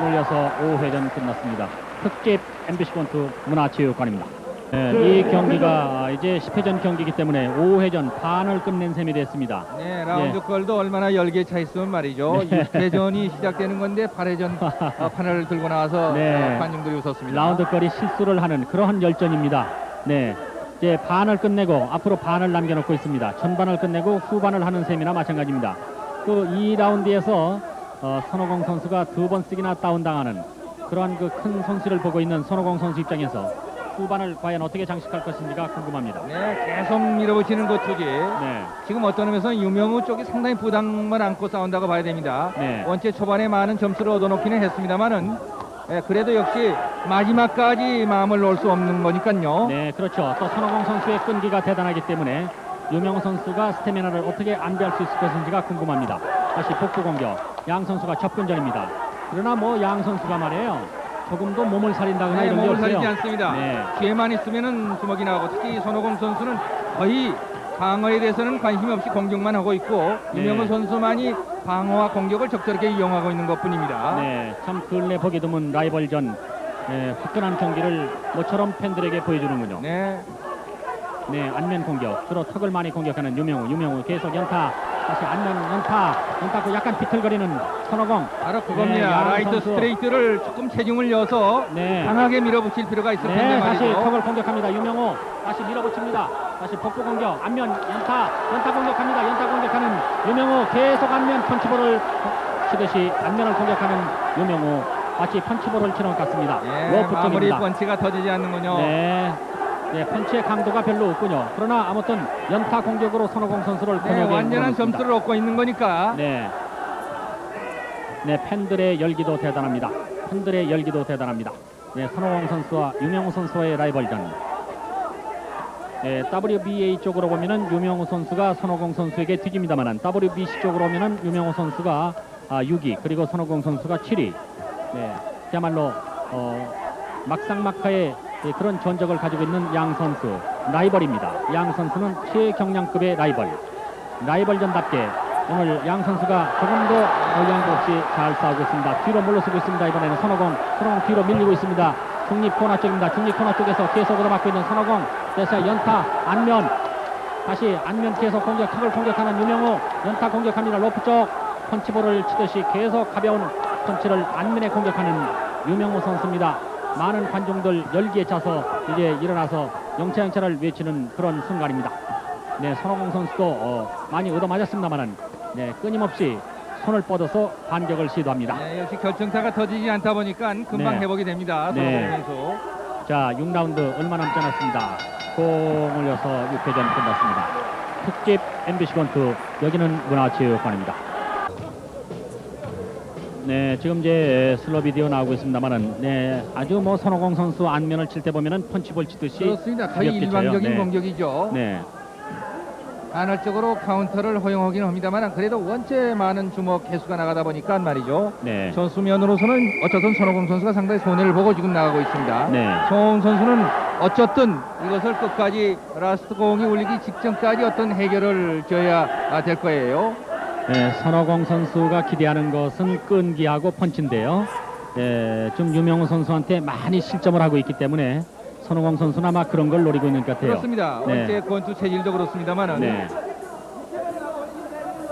올려서 5회전 끝났습니다. 특집 MBC 권투 문화체육관입니다. 네, 이 경기가 이제 10회전 경기이기 때문에 5회전 반을 끝낸 셈이 됐습니다. 네, 라운드 걸도 얼마나 열기에 차 있으면 말이죠. 6회전이 시작되는 건데 8회전 판을 들고 나와서 관중들이 웃었습니다. 라운드 거리 실수를 하는 그러한 열전입니다. 네, 이제 반을 끝내고 앞으로 반을 남겨놓고 있습니다. 전반을 끝내고 후반을 하는 셈이나 마찬가지입니다. 그 2라운드에서 손오공 선수가 2번씩이나 다운당하는 그러한 그 큰 손실을 보고 있는 손오공 선수 입장에서 후반을 과연 어떻게 장식할 것인지가 궁금합니다. 네, 계속 밀어붙이는 그 투지. 네. 지금 어떤 의미에서는 유명우 쪽이 상당히 부담을 안고 싸운다고 봐야 됩니다. 네. 원체 초반에 많은 점수를 얻어놓기는 했습니다만은 그래도 역시 마지막까지 마음을 놓을 수 없는 거니까요. 네, 그렇죠. 또 손오공 선수의 끈기가 대단하기 때문에 유명우 선수가 스태미나를 어떻게 안배할 수 있을 것인지가 궁금합니다. 다시 복부 공격. 양 선수가 접근전입니다. 그러나 뭐 양 선수가 말이에요. 조금도 몸을 살린다거나 이런 게 몸을 없어요. 살리지 않습니다. 네. 뒤에만 있으면은 주먹이 나가고 특히 손오공 선수는 거의 방어에 대해서는 관심이 없이 공격만 하고 있고 유명우 선수만이 방어와 공격을 적절하게 이용하고 있는 것뿐입니다. 네, 참 근래 보기 드문 라이벌전 화끈한 경기를 모처럼 팬들에게 보여주는군요. 네. 네, 안면 공격. 주로 턱을 많이 공격하는 유명우 계속 연타. 다시 안면 연타고 약간 비틀거리는 손오공. 바로 그겁니다. 네, 라이트 선수. 스트레이트를 조금 체중을 넣어서 강하게 밀어붙일 필요가 있을 텐데 네, 말이죠. 다시 턱을 공격합니다. 유명우 다시 밀어붙입니다. 다시 복부 공격. 안면 연타 공격합니다. 연타 공격하는 유명우 계속 안면 펀치볼을 치듯이 안면을 공격하는 유명우 마치 펀치볼을 치는 것 같습니다. 네, 마무리 로프쪽입니다. 펀치가 터지지 않는군요. 네. 네, 펀치의 강도가 별로 없군요. 그러나 아무튼 연타 공격으로 손오공 선수를 네, 곤욕에 완전한 몰아넣습니다. 점수를 얻고 있는 거니까. 네. 네, 팬들의 열기도 대단합니다. 팬들의 열기도 대단합니다. 네, 손오공 선수와 유명우 선수의 라이벌전. 네, WBA 쪽으로 보면은 유명우 선수가 손오공 선수에게 튀깁니다만은 WBC 쪽으로 보면은 유명우 선수가 6위 그리고 손오공 선수가 7위. 네, 그야말로 막상막하의 그런 전적을 가지고 있는 양 선수 라이벌입니다. 양 선수는 최경량급의 라이벌전답게 오늘 양 선수가 조금도 어려움 없이 잘 싸우고 있습니다. 뒤로 물러서고 있습니다. 이번에는 손오공 뒤로 밀리고 있습니다. 중립 코너 쪽입니다. 중립 코너 쪽에서 계속 얻어맞고 있는 손오공. 그래서 연타 안면 다시 안면 계속 턱을 공격하는 유명우. 연타 공격합니다. 로프 쪽 펀치볼을 치듯이 계속 가벼운 펀치를 안면에 공격하는 유명우 선수입니다. 많은 관중들 열기에 차서 이제 일어나서 영차영차를 외치는 그런 순간입니다. 네, 손오공 선수도 많이 얻어맞았습니다만은 네, 끊임없이 손을 뻗어서 반격을 시도합니다. 네, 역시 결정타가 터지지 않다 보니까 금방 네. 회복이 됩니다. 네. 손오공 선수. 자, 6라운드 얼마 남지 않았습니다. 공 올려서 6회전 끝났습니다. 특집 MBC 권투, 여기는 문화체육관입니다. 네, 지금 이제 슬로 비디오 나오고 있습니다만은 네, 아주 뭐 손오공 선수 안면을 칠 때 보면은 펀치볼 치듯이 그렇습니다. 거의 가볍게 쳐요. 일반적인 네. 공격이죠. 네. 간헐적으로 카운터를 허용하기는 합니다만 그래도 원체 많은 주먹 개수가 나가다 보니까 말이죠. 네. 선수면으로서는 어쨌든 손오공 선수가 상당히 손해를 보고 지금 나가고 있습니다. 네. 손 선수는 어쨌든 이것을 끝까지 라스트 공이 울리기 직전까지 어떤 해결을 줘야 될 거예요. 네, 손오공 선수가 기대하는 것은 끈기하고 펀치인데요. 네, 좀 유명우 선수한테 많이 실점을 하고 있기 때문에 손오공 선수는 아마 그런 걸 노리고 있는 것 같아요. 그렇습니다. 네. 원체 권투 체질도 그렇습니다만은 네.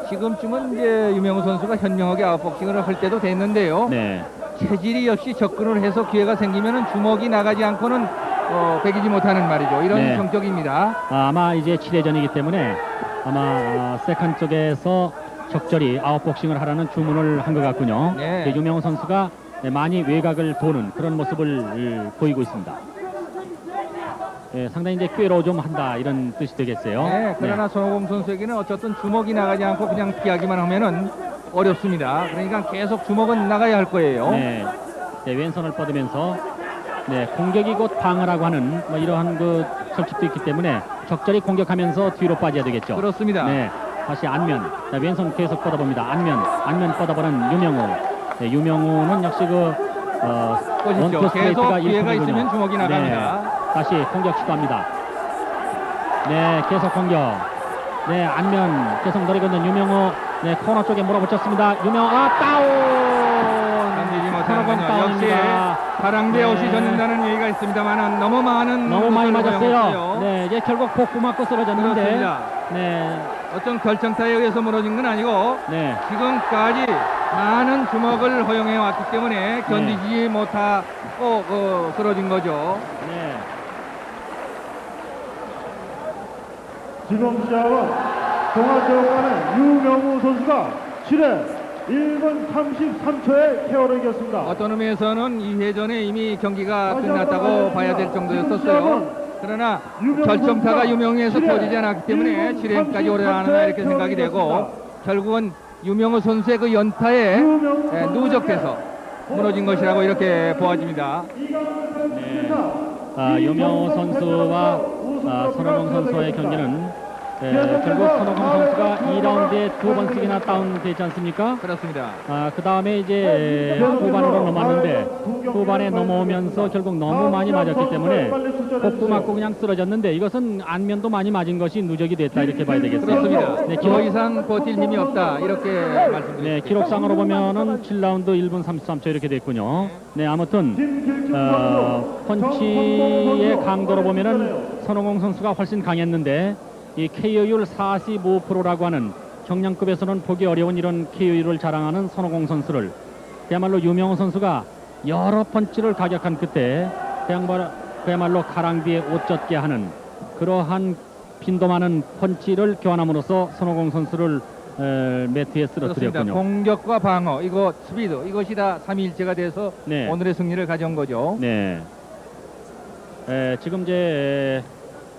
지금쯤은 이제 유명우 선수가 현명하게 아웃복싱을 할 때도 됐는데요. 네. 체질이 역시 접근을 해서 기회가 생기면은 주먹이 나가지 않고는 배기지 못하는 말이죠. 이런 네. 성격입니다. 아마 이제 7회전이기 때문에 아마 세컨 쪽에서 적절히 아웃복싱을 하라는 주문을 한 것 같군요. 네. 유명우 선수가 많이 외곽을 도는 그런 모습을 보이고 있습니다. 예, 상당히 이제 꾀로 좀 한다 이런 뜻이 되겠어요. 네, 그러나 손오공 선수에게는 어쨌든 주먹이 나가지 않고 그냥 피하기만 하면은 어렵습니다. 그러니까 계속 주먹은 나가야 할 거예요. 네. 네, 왼손을 뻗으면서 네, 공격이 곧 방어라고 하는 뭐 이러한 그 설집도 있기 때문에 적절히 공격하면서 뒤로 빠져야 되겠죠. 그렇습니다. 네, 다시 안면. 자, 왼손 계속 뻗어봅니다. 안면 뻗어보는 유명우. 네, 유명우는 역시 그 보십시오. 원투 계속 스트레이트가 기회가 일품이군요. 있으면 주먹이 나갑니다. 네, 다시 공격 시도합니다. 네, 계속 공격. 네, 안면 계속 노리고 있는 유명우. 네, 코너 쪽에 몰아붙였습니다. 유명우 다운. 던지지 손오공 못하는군요. 역시 다운입니다. 가랑비에 네. 옷이 젖는다는 얘기가 있습니다만은 너무 많은 너무 많이 것을 맞았어요. 허용했어요. 네, 이제 결국 복부 맞고 쓰러졌는데. 그렇습니다. 네, 어떤 결정타에 의해서 무너진 건 아니고 네, 지금까지 많은 주먹을 허용해 왔기 때문에 견디지 못하고 쓰러진 거죠. 네. 지금 시합은 동아체육관의 유명우 선수가 7회 1분 33초에 KO를 이겼습니다. 어떤 의미에서는 2회전에 이미 경기가 끝났다고 봐야 될 정도였었어요. 그러나 결정타가 유명우에서 터지지 않았기 때문에 7회까지 오래가느냐 이렇게 생각이 되고 결국은 유명우 선수의 그 연타에 누적돼서 무너진 것이라고 이렇게 보아집니다. 네. 유명우 선수와 손오공 선수의 경기는 결국 손오공 선수가 2라운드에 2번씩이나 다운되지 않습니까? 그렇습니다. 그 다음에 이제 후반으로 넘어왔는데 후반에 넘어오면서 결국 너무 많이 맞았기 때문에 복부 맞고 그냥 쓰러졌는데 이것은 안면도 많이 맞은 것이 누적이 됐다 이렇게 봐야 되겠어요. 그렇습니다. 네, 더 이상 버틸 힘이 없다 이렇게 말씀드립니다. 네, 기록상으로 보면은 7라운드 1분 33초 이렇게 됐군요. 네, 아무튼 펀치의 강도로 보면은 손오공 선수가 훨씬 강했는데 이 KO율 45%라고 하는 경량급에서는 보기 어려운 이런 KO율을 자랑하는 손오공 선수를 그야말로 유명우 선수가 여러 펀치를 가격한 끝에 그야말로 가랑비에 옷 젖게 하는 그러한 빈도 많은 펀치를 교환함으로써 손오공 선수를 매트에 그렇습니다. 쓰러뜨렸군요. 공격과 방어, 이거 스피드, 이것이 다 삼위일체가 돼서 네. 오늘의 승리를 가져온 거죠. 네. 지금 이제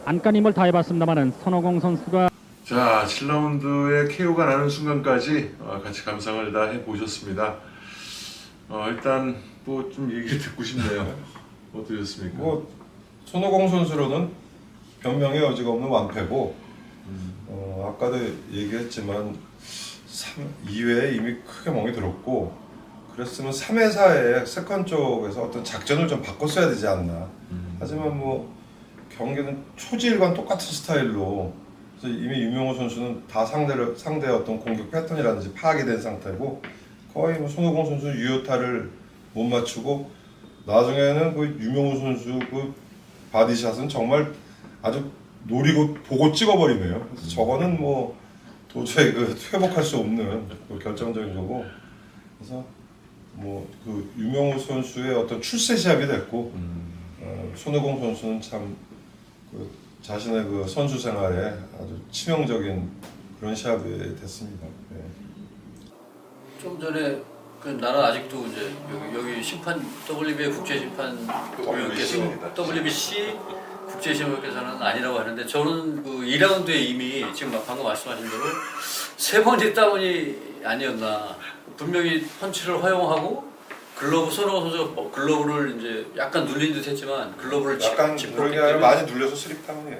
안간힘을 다해봤습니다만은 손오공 선수가 자, 7라운드에 KO가 나는 순간까지 같이 감상을 다 해보셨습니다. 일단 뭐 좀 얘기 듣고 싶네요. 어떠셨습니까? 뭐 손오공 선수로는 변명의 여지가 없는 완패고 아까도 얘기했지만 2회에 이미 크게 멍이 들었고 그랬으면 3회 4회 세컨 쪽에서 어떤 작전을 좀 바꿨어야 되지 않나. 하지만 뭐 경기는 초지일관 똑같은 스타일로 그래서 이미 유명호 선수는 다 상대의 어떤 공격 패턴이라든지 파악이 된 상태고 거의 뭐 손오공 선수 유효타를 못 맞추고 나중에는 그 유명호 선수 그 바디샷은 정말 아주 노리고 보고 찍어버리네요. 그래서 저거는 뭐 도저히 그 회복할 수 없는 그 결정적인 거고 그래서 뭐 그 유명호 선수의 어떤 출세 시합이 됐고 손오공 선수는 참 그 자신의 그 선수 생활에 아주 치명적인 그런 시합이 됐습니다. 네. 좀 전에 그 나는 아직도 이제 여기 심판 WBA 국제심판위원회께서 WBC 국제심판위원회께서는 아니라고 하는데 저는 그 2라운드에 이미 지금 방금 말씀하신 대로 3번째 다운이 아니었나. 분명히 펀치를 허용하고 글러브 손오공 선수가 글러브를 이제 약간 눌린 듯 했지만 글러브를 약간 짚었기 그런 게 때문에 아니라 많이 눌려서 스립 다운이에요.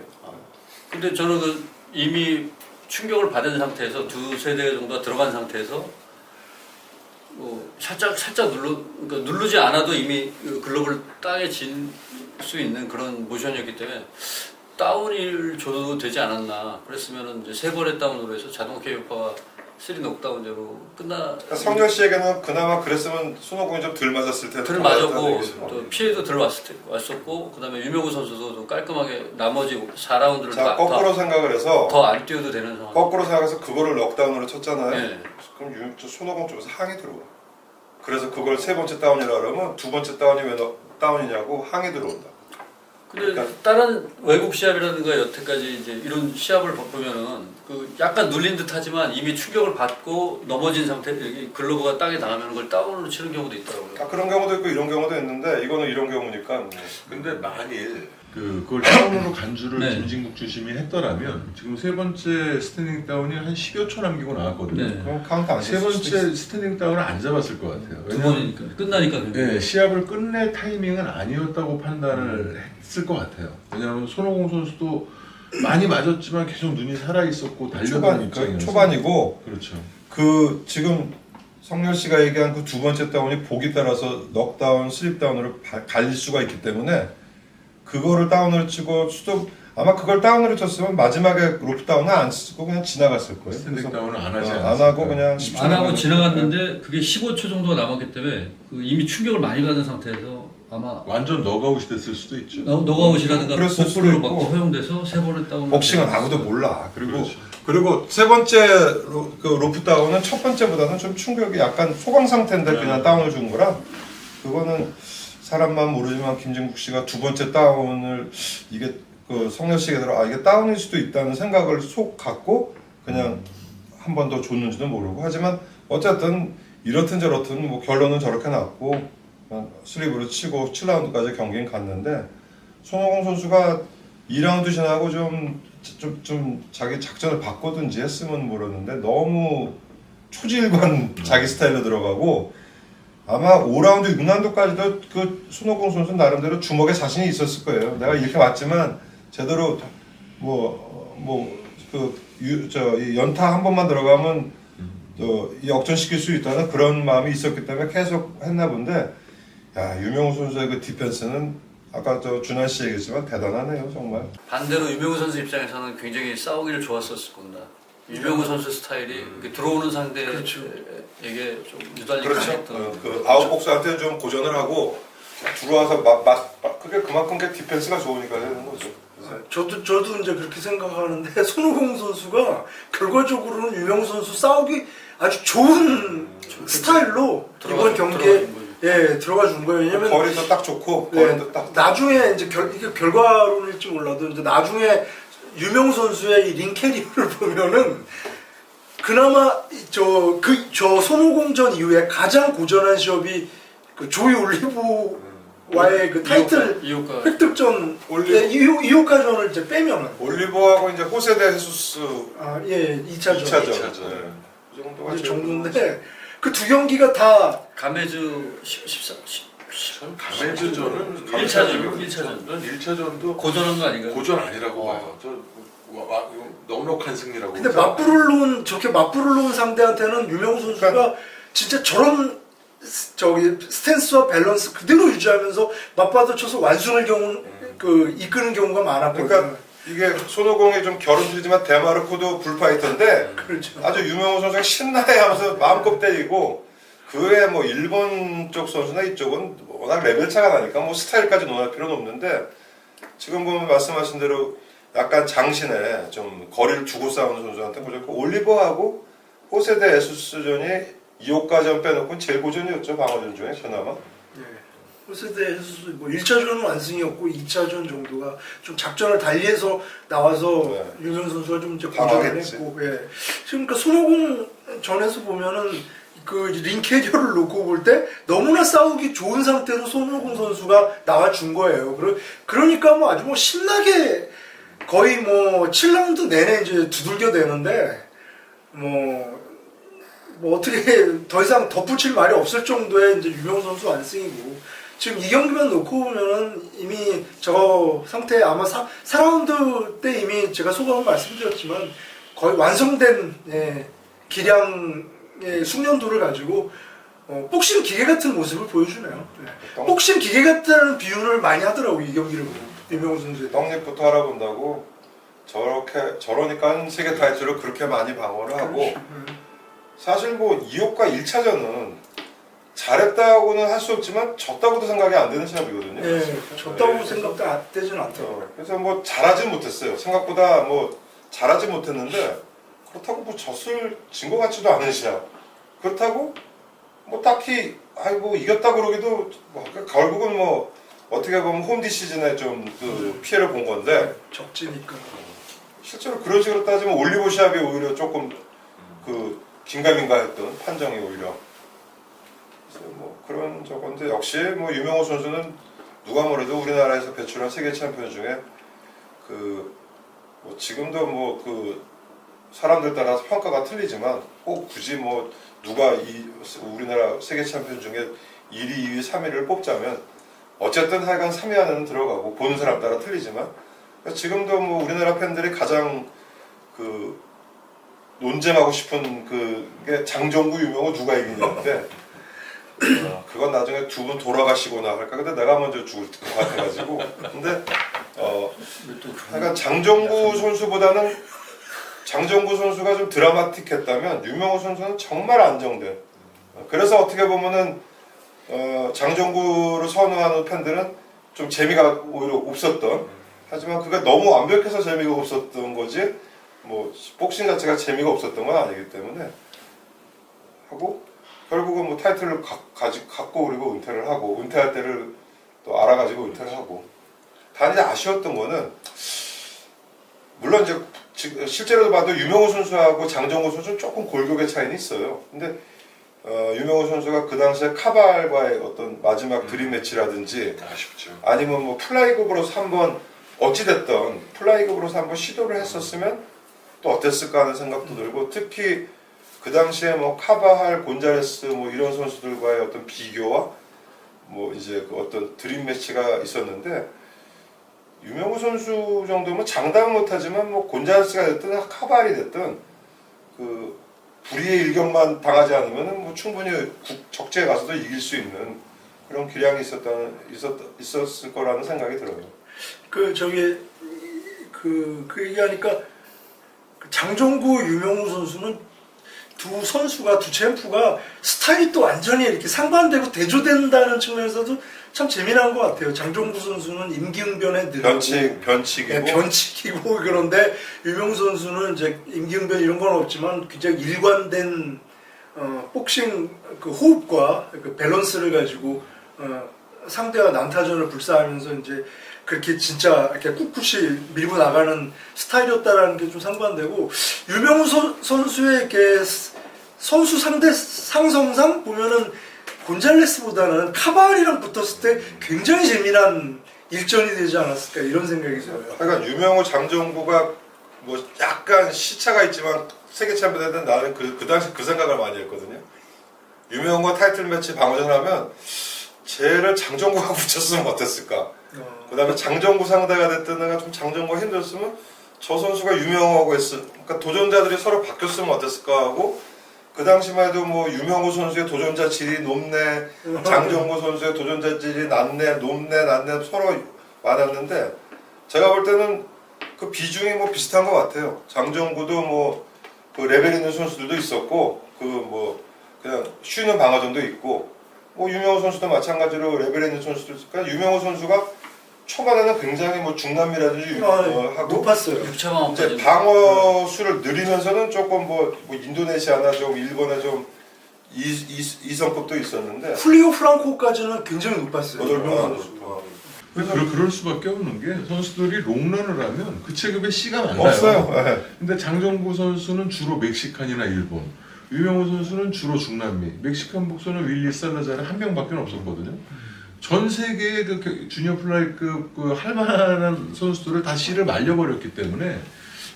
근데 저는 그 이미 충격을 받은 상태에서 두세 대 정도가 들어간 상태에서 살짝 그러니까 누르지 않아도 이미 그 글러브를 땅에 진 수 있는 그런 모션이었기 때문에 다운을 줘도 되지 않았나. 그랬으면은 이제 3번의 다운으로 해서 자동 KO파와 3 녹다운제로 그러니까 성렬 씨에게는 그나마 그랬으면 손오공이 좀 덜 맞았을 텐데. 덜 맞았고 또 피해도 덜 왔었고 그다음에 유명우 선수도 좀 깔끔하게 나머지 4라운드를 자, 거꾸로 생각을 해서 더 안 뛰어도 되는 상황. 거꾸로 생각해서 그거를 넉다운으로 쳤잖아요. 네. 그럼 손오공 쪽에서 항이 들어와. 그래서 그걸 3번째 다운이라 그러면 2번째 다운이 왜 다운이냐고 항이 들어온다. 근데 그러니까 다른 외국 시합이라든가 여태까지 이제 이런 시합을 보면은 그 약간 눌린 듯하지만 이미 충격을 받고 넘어진 상태, 여기 글러브가 땅에 닿으면 그걸 다운으로 치는 경우도 있더라고요. 그런 경우도 있고 이런 경우도 있는데 이거는 이런 경우니까. 뭐. 근데 만일 그걸 다운으로 간주를 네. 김진국 주심이 했더라면 지금 3번째 스탠딩 다운이 한 10여 초 남기고 나왔거든요. 네. 그럼 카운트 안 세 칠 수도 번째 스탠딩 다운을 안 잡았을 것 같아요. 두 번이니까 끝나니까. 네, 시합을 끝낼 타이밍은 아니었다고 판단을 했을 것 같아요. 왜냐하면 손오공 선수도 많이 맞았지만 계속 눈이 살아 있었고 달려가는 입장이어서. 초반이고 그렇죠. 그 지금 성렬 씨가 얘기한 그 2번째 다운이 보기 따라서 넉다운, 슬립다운으로 갈릴 수가 있기 때문에 그거를 다운을 치고 수도 아마 그걸 다운으로 쳤으면 마지막에 로프 다운은 안 치고 그냥 지나갔을 거예요. 스탠딩 다운을 안 하지 안 않았을까요? 하고 그냥 10초 안 하고 남았는데. 지나갔는데 그게 15초 정도가 남았기 때문에 그 이미 충격을 많이 받은 상태에서 아마 완전 너가웃이 됐을 수도 있죠. 너가웃이라든가 그랬을 수도 복부를 막 있고. 허용돼서 3번의 다운. 복싱은 아무도 몰라. 그리고 그렇죠. 그리고 세 번째 그 로프 다운은 첫 번째보다는 좀 충격이 약간 소강 상태인데 네. 그냥 다운을 준 거라 그거는 사람만 모르지만 김진국 씨가 2번째 다운을 이게 그 성렬 씨가 들어 이게 다운일 수도 있다는 생각을 속 갖고 그냥 한 번 더 줬는지도 모르고 하지만 어쨌든 이렇든 저렇든 뭐 결론은 저렇게 났고 그냥 슬립으로 치고 7라운드까지 경기는 갔는데 손오공 선수가 2라운드 지나고 좀 자기 작전을 바꾸든지 했으면 모르는데 너무 초지일관 자기 스타일로 들어가고 아마 5라운드 6라운드까지도 그 손오공 선수 나름대로 주먹에 자신이 있었을 거예요. 내가 이렇게 왔지만 제대로 이 연타 한 번만 들어가면 역전시킬 수 있다는 그런 마음이 있었기 때문에 계속 했나 본데 야 유명우 선수의 그 디펜스는 아까 준환 씨 얘기했지만 대단하네요 정말. 반대로 유명우 선수 입장에서는 굉장히 싸우기를 좋았었을 겁니다. 유명우 선수 스타일이 이렇게 들어오는 상대에게 좀 유달리 그렇죠. 강했던 그 아웃복스한테 좀 고전을 하고 들어와서 그게 그만큼 그 디펜스가 좋으니까 되는 거죠. 저도 이제 그렇게 생각하는데 손오공 선수가 결과적으로는 유명우 선수 싸우기 아주 좋은 스타일로 이번 경기에 들어가 준 거예요. 왜냐면 거리도 딱 좋고 네, 거리도 딱 나중에 이제 이게 결과론일지 몰라도 이제 나중에 유명우 선수의 이 링 캐리어를 보면은 그나마 저 손오공전 이후에 가장 고전한 시합이 그 조이 올리브 와의 그 타이틀 이호가 획득전 올리- 이호카전을 이제 빼면은 올리버하고 이제 호세 데 헤수스 예 2차전 2차전. 이차전. 네. 그 정도가 이제 제일 정도인데 그 두 경기가 다 가메즈 14 전 가메즈전은 1차전. 고전한 거 아닌가요? 고전 아니라고 봐요. 저 넉넉한 승리라고. 근데 맞불을 놓은 저렇게 맞불을 놓은 상대한테는 유명우 선수가 진짜 저런 저기 스탠스와 밸런스 그대로 유지하면서 맞받아 쳐서 완승을 그 이끄는 경우가 많았거든요. 그러니까 이게 손오공이 좀 결혼주지만 데마르코도 불파이터인데 그렇죠. 아주 유명한 선수가 신나해하면서 마음껏 때리고 그 외에 뭐 일본 쪽 선수나 이쪽은 워낙 레벨 차가 나니까 뭐 스타일까지 논할 필요는 없는데 지금 보면 말씀하신 대로 약간 장신에 좀 거리를 두고 싸우는 선수한테 무조건 올리버하고 호세대 에수스전이 2호까지 빼놓고 제일 고전이었죠. 방어전 중에 그나마. 홀세대에서 뭐 1차전은 완승이었고 2차전 정도가 좀 작전을 달리해서 나와서 네. 유명 선수가 좀 이제 고전을 당황했지. 했고 예. 지금 그 손오공 전에서 보면은 그 링 캐리어를 놓고 볼 때 너무나 싸우기 좋은 상태로 손오공 선수가 나와준 거예요. 그러니까 뭐 아주 뭐 신나게 거의 뭐 7라운드 내내 이제 두들겨 대는데 뭐 어떻게 더 이상 덧붙일 말이 없을 정도의 이제 유명 선수 완승이고 지금 이 경기만 놓고 보면은 이미 저 상태 아마 4라운드 때 이미 제가 소감을 말씀드렸지만 거의 완성된 기량의 숙련도를 가지고 복싱 기계 같은 모습을 보여주네요. 복싱 기계 같다는 비유를 많이 하더라고 이 경기를 보고 유명 선수의 떡잎부터 알아본다고 저러니까 세계 타이틀을 그렇게 많이 방어를 하고 사실 뭐 2호과 1차전은 잘했다고는 할 수 없지만 졌다고도 생각이 안 되는 시합이거든요. 네, 졌다고 생각도 안 되지는 않더라고요. 그래서 뭐 잘하진 못했어요. 생각보다 뭐 잘하지 못했는데 그렇다고 뭐 진 것 같지도 않은 시합. 그렇다고 뭐 딱히 아이고 이겼다 그러기도 뭐 결국은 뭐 어떻게 보면 홈디 시즌에 좀 그 피해를 본 건데 적지니까. 실제로 그런 식으로 따지면 올리버 시합이 오히려 조금 그 긴가민가했던 판정이 오히려 그래서 뭐 그런 저건데 역시 뭐 유명호 선수는 누가 뭐래도 우리나라에서 배출한 세계 챔피언 중에 그 뭐 지금도 뭐 그 사람들 따라서 평가가 틀리지만 꼭 굳이 뭐 누가 이 우리나라 세계 챔피언 중에 1위, 2위, 3위를 뽑자면 어쨌든 하여간 3위 안에는 들어가고 보는 사람 따라 틀리지만 지금도 뭐 우리나라 팬들이 가장 그 논쟁하고 싶은 그게 장정구 유명호 누가 이기냐인데 그건 나중에 두 분 돌아가시거나 할까 근데 내가 먼저 죽을 것 같아가지고 근데 하여간 장정구 선수가 좀 드라마틱했다면 유명호 선수는 정말 안정된 그래서 어떻게 보면은 장정구를 선호하는 팬들은 좀 재미가 오히려 없었던 하지만 그게 너무 완벽해서 재미가 없었던 거지 뭐 복싱 자체가 재미가 없었던 건 아니기 때문에 하고 결국은 뭐 타이틀을 갖고 그리고 은퇴를 하고 은퇴할 때를 또 알아가지고 은퇴를 하고 단지 아쉬웠던 거는 물론 이제 실제로 봐도 유명호 선수하고 장정호 선수는 조금 골격의 차이는 있어요. 근데 유명호 선수가 그 당시에 카발과의 어떤 마지막 드림 매치라든지 아쉽죠. 아니면 뭐 플라이급으로서 한번 어찌됐던 플라이급으로서 한번 시도를 했었으면 또 어땠을까 하는 생각도 들고 특히 그 당시에 뭐 카바할, 곤자레스 뭐 이런 선수들과의 어떤 비교와 뭐 이제 그 어떤 드림 매치가 있었는데 유명호 선수 정도면 장담은 못하지만 뭐 곤자레스가 됐든 카바할이 됐든 그 불의의 일격만 당하지 않으면 뭐 충분히 적재에 가서도 이길 수 있는 그런 기량이 있었을 거라는 생각이 들어요. 그 얘기하니까 장정구 유명우 선수는 두 챔프가 스타일이 또 완전히 이렇게 상반되고 대조된다는 측면에서도 참 재미난 것 같아요. 장정구 선수는 임기응변에 느리고 변칙이고 변칙이고 그런데 유명우 선수는 이제 임기응변 이런 건 없지만 굉장히 일관된 복싱 그 호흡과 그 밸런스를 가지고 상대와 난타전을 불사하면서 이제 그렇게 진짜 이렇게 꿋꿋이 밀고 나가는 스타일이었다라는 게 좀 상반되고 유명우 선수의 이렇게 선수 상대 상성상 보면은 곤잘레스보다는 카발이랑 붙었을 때 굉장히 재미난 일전이 되지 않았을까 이런 생각이 들어요. 하여간 유명호 장정구가 뭐 약간 시차가 있지만 세계 챔피언 때는 나는 그 당시 그 생각을 많이 했거든요. 유명호 타이틀 매치 방어전 하면 쟤를 장정구가 붙였으면 어땠을까. 그 다음에 장정구 상대가 됐든 내가 좀 장정구가 힘들었으면 저 선수가 유명호하고 그러니까 도전자들이 서로 바뀌었으면 어땠을까 하고 그 당시만 해도 뭐 유명호 선수의 도전자 질이 높네, 장정구 선수의 도전자 질이 낮네, 높네, 낮네 서로 많았는데 제가 볼 때는 그 비중이 뭐 비슷한 것 같아요. 장정구도 뭐 그 레벨 있는 선수들도 있었고 그 뭐 그냥 쉬는 방어전도 있고 뭐 유명호 선수도 마찬가지로 레벨 있는 선수도 있으니까 유명호 선수가 초반에는 굉장히 뭐 중남미라든지 하고 높았어요. 6차만 이제 방어 수를 늘리면서는 조금 뭐 인도네시아나 좀 일본의 좀 이성급도 있었는데 훌리오 프랑코까지는 굉장히 높았어요. 여덟 그럴 수밖에 없는 게 선수들이 롱런을 하면 그 체급에 C가 많아요. 없어요. 네. 근데 장정구 선수는 주로 멕시칸이나 일본, 유명호 선수는 주로 중남미, 멕시칸 복서는 윌리 살라자르 한 명밖에 없었거든요. 전 세계의 그 주니어 플라이급 그 할만한 선수들을 다 C를 말려버렸기 때문에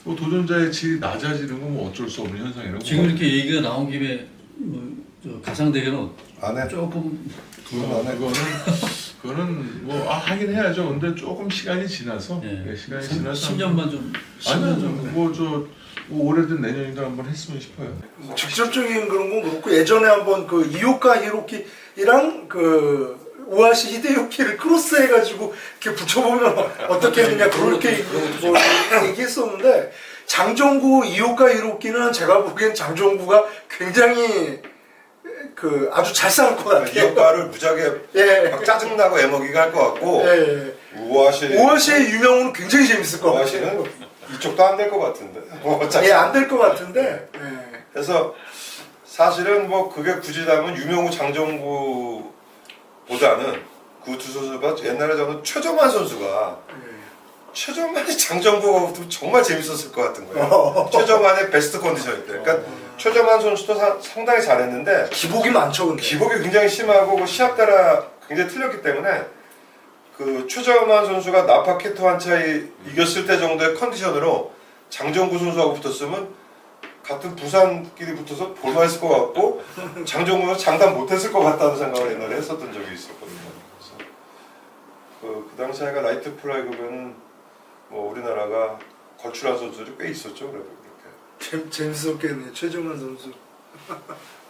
뭐 도전자의 질이 낮아지는 건 뭐 어쩔 수 없는 현상이라고. 지금 이렇게 얘기가 나온 김에 저 가상 대결은 안 해. 조금 그거는 뭐 하긴 해야죠. 근데 조금 시간이 지나서 시간이 지나서 10년만 좀 아니요 뭐 오래된 내년인가 한번 했으면 싶어요. 직접적인 그런 건 그렇고 예전에 한번 그 이오카 히로키랑 그 오아시 히데요키를 크로스해가지고 이렇게 붙여보면 어떻게 되냐 그렇게 뭐 얘기했었는데 장정구 이오카 히로키는 제가 보기엔 장정구가 굉장히 그 아주 잘 싸울 것 같아요. 이어가를 무지하게 예. 막 짜증나고 애먹이가 할 것 같고 예. 오아시의 유명호는 굉장히 재밌을 것 같아요. 오아시는 이쪽도 안 될 것 같은데. 예, 안 될 것 같은데. 예. 그래서 사실은 뭐 그게 굳이라면 유명호 장정구보다는 그 두 선수가 옛날에 저는 최정환 선수가 최정환이 장정구가 붙으면 정말 재밌었을 것 같은 거예요. 최정환의 베스트 컨디션일 때. 그러니까 최정환 선수도 상당히 잘했는데 기복이 많죠, 근데. 기복이 굉장히 심하고 그 시합 따라 굉장히 틀렸기 때문에 그 최정환 선수가 나파케토 한 차이 이겼을 때 정도의 컨디션으로 장정구 선수하고 붙었으면 같은 부산끼리 붙어서 볼만했을 것 같고 장정구는 장담 못했을 것 같다는 생각을 옛날에 했었던 적이 있었거든요. 그래서 그 당시에가 라이트 플라이급에는 뭐 우리나라가 걸출한 선수들이 꽤 있었죠. 그렇게. 재밌었겠네, 최정환 선수.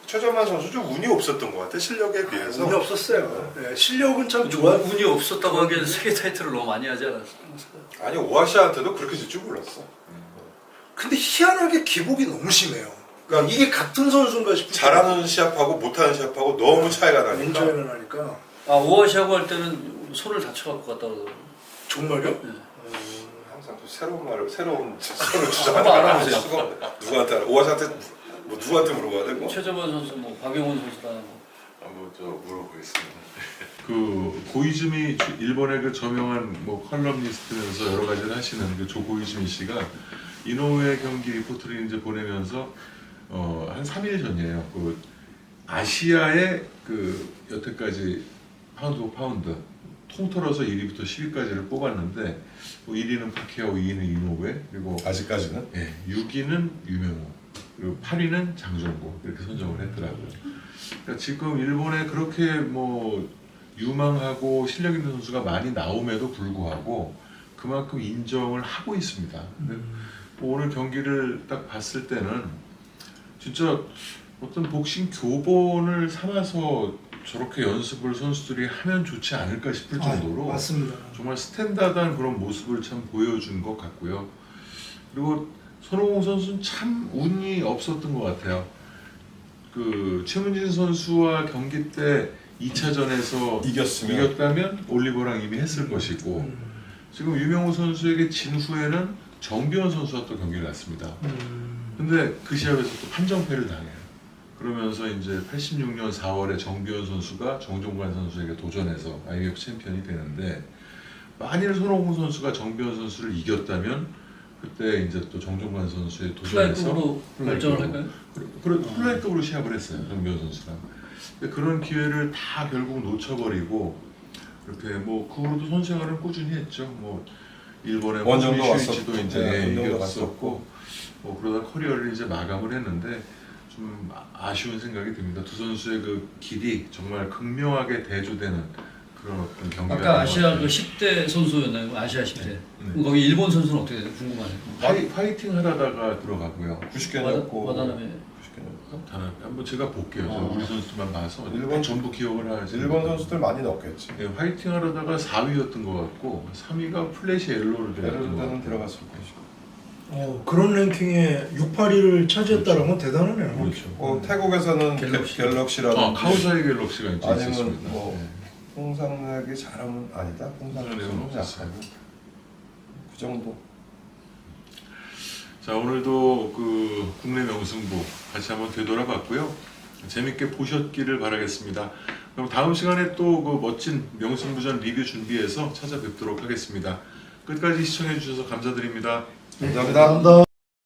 최정환 선수 좀 운이 없었던 것 같아. 실력에 비해서. 운이 없었어요. 네, 실력은 참 좋아. 좋아. 운이 없었다고 하기에는 세계 타이틀을 너무 많이 하지 않았어요? 아니 오아시아한테도 그렇게 질 줄 몰랐어. 근데 희한하게 기복이 너무 심해요. 그러니까 이게 같은 선수인가 싶을 잘하는 시합하고 못하는 시합하고 너무 차이가 너무 나니까. 차이가 나니까. 아 오아시아고 할 때는 손을 다쳐갖고 갔다 그러더라고요. 정말요? 항상 또 새로운 한번 주장하는 알아보세요. 수가 없네. 누구한테 알아? 오아시아한테 뭐 누구한테 물어봐야 돼? 뭐. 최정환 선수, 뭐 박용훈 선수다. 뭐. 저 물어보겠습니다. 그 고이즈미 일본의 그 저명한 뭐 컬럼니스트면서 여러 가지를 하시는 그 조 고이즈미 씨가 이노우의 경기 리포트를 이제 보내면서 한 3일 전이에요. 그 아시아의 그 여태까지 파운드 오브 파운드 통틀어서 1위부터 10위까지를 뽑았는데 뭐 1위는 파키아오, 2위는 이노우에 그리고 아직까지는? 예, 6위는 유명호 그리고 8위는 장정구 이렇게 선정을 했더라고요. 그러니까 지금 일본에 그렇게 뭐 유망하고 실력 있는 선수가 많이 나옴에도 불구하고 그만큼 인정을 하고 있습니다. 근데 뭐 오늘 경기를 딱 봤을 때는 진짜 어떤 복싱 교본을 삼아서 저렇게 연습을 선수들이 하면 좋지 않을까 싶을 정도로 맞습니다. 정말 스탠다드한 그런 모습을 참 보여준 것 같고요. 그리고 손오공 선수는 참 운이 없었던 것 같아요. 그 최문진 선수와 경기 때 2차전에서 이겼다면 올리버랑 이미 했을 것이고 지금 유명호 선수에게 진 후에는 정비원 선수와 또 경기를 했습니다. 근데 그 시합에서 또 판정패를 당해요. 그러면서 이제 86년 4월에 정비원 선수가 정종관 선수에게 도전해서 IBF 챔피언이 되는데 만일 손오공 선수가 정비원 선수를 이겼다면 그때 이제 또 정종관 선수의 도전에서 플라이급으로 결정을 할까요? 플라이급으로 시합을 했어요. 정비원 선수랑. 근데 그런 기회를 다 결국 놓쳐버리고 이렇게 뭐 그 후로도 선생활은 꾸준히 했죠. 뭐 일본의 원정도 슈이치도 왔었고, 이제 네, 원정도 이겼었고 뭐 그러다 커리어를 이제 마감을 했는데 좀 아쉬운 생각이 듭니다. 두 선수의 그 길이 정말 극명하게 대조되는 그런 어떤 경기가. 아까 아시아 그 10대 선수였나요? 아시아 10대. 네. 거기 일본 선수는 어떻게 돼요? 궁금하네요. 파이팅 하다가 들어가고요. 90개였고 와다나베. 90개였고 한번 제가 볼게요. 저 우리 선수만 봐서 일본 전부 기억을 하지. 일본 선수들 많이 넣었겠지. 네, 화이팅 하려다가 4위였던 것 같고 3위가 플래시 엘로를 예를 들었던 것 들면 같아요. 들어갔을 것이고. 그런 랭킹에 6, 8위를 차지했다는 건 대단하네요. 그렇죠. 태국에서는 갤럭시라든지 카우사이 갤럭시가 이제 아니면 있었습니다. 뭐 네. 홍상락이 잘하면 아니다. 홍상락은 홍상락은 약하고 없었어요. 그 정도. 자, 오늘도 그 국내 명승부 다시 한번 되돌아봤고요. 재밌게 보셨기를 바라겠습니다. 그럼 다음 시간에 또 그 멋진 명승부전 리뷰 준비해서 찾아뵙도록 하겠습니다. 끝까지 시청해 주셔서 감사드립니다. 감사합니다. 감사합니다.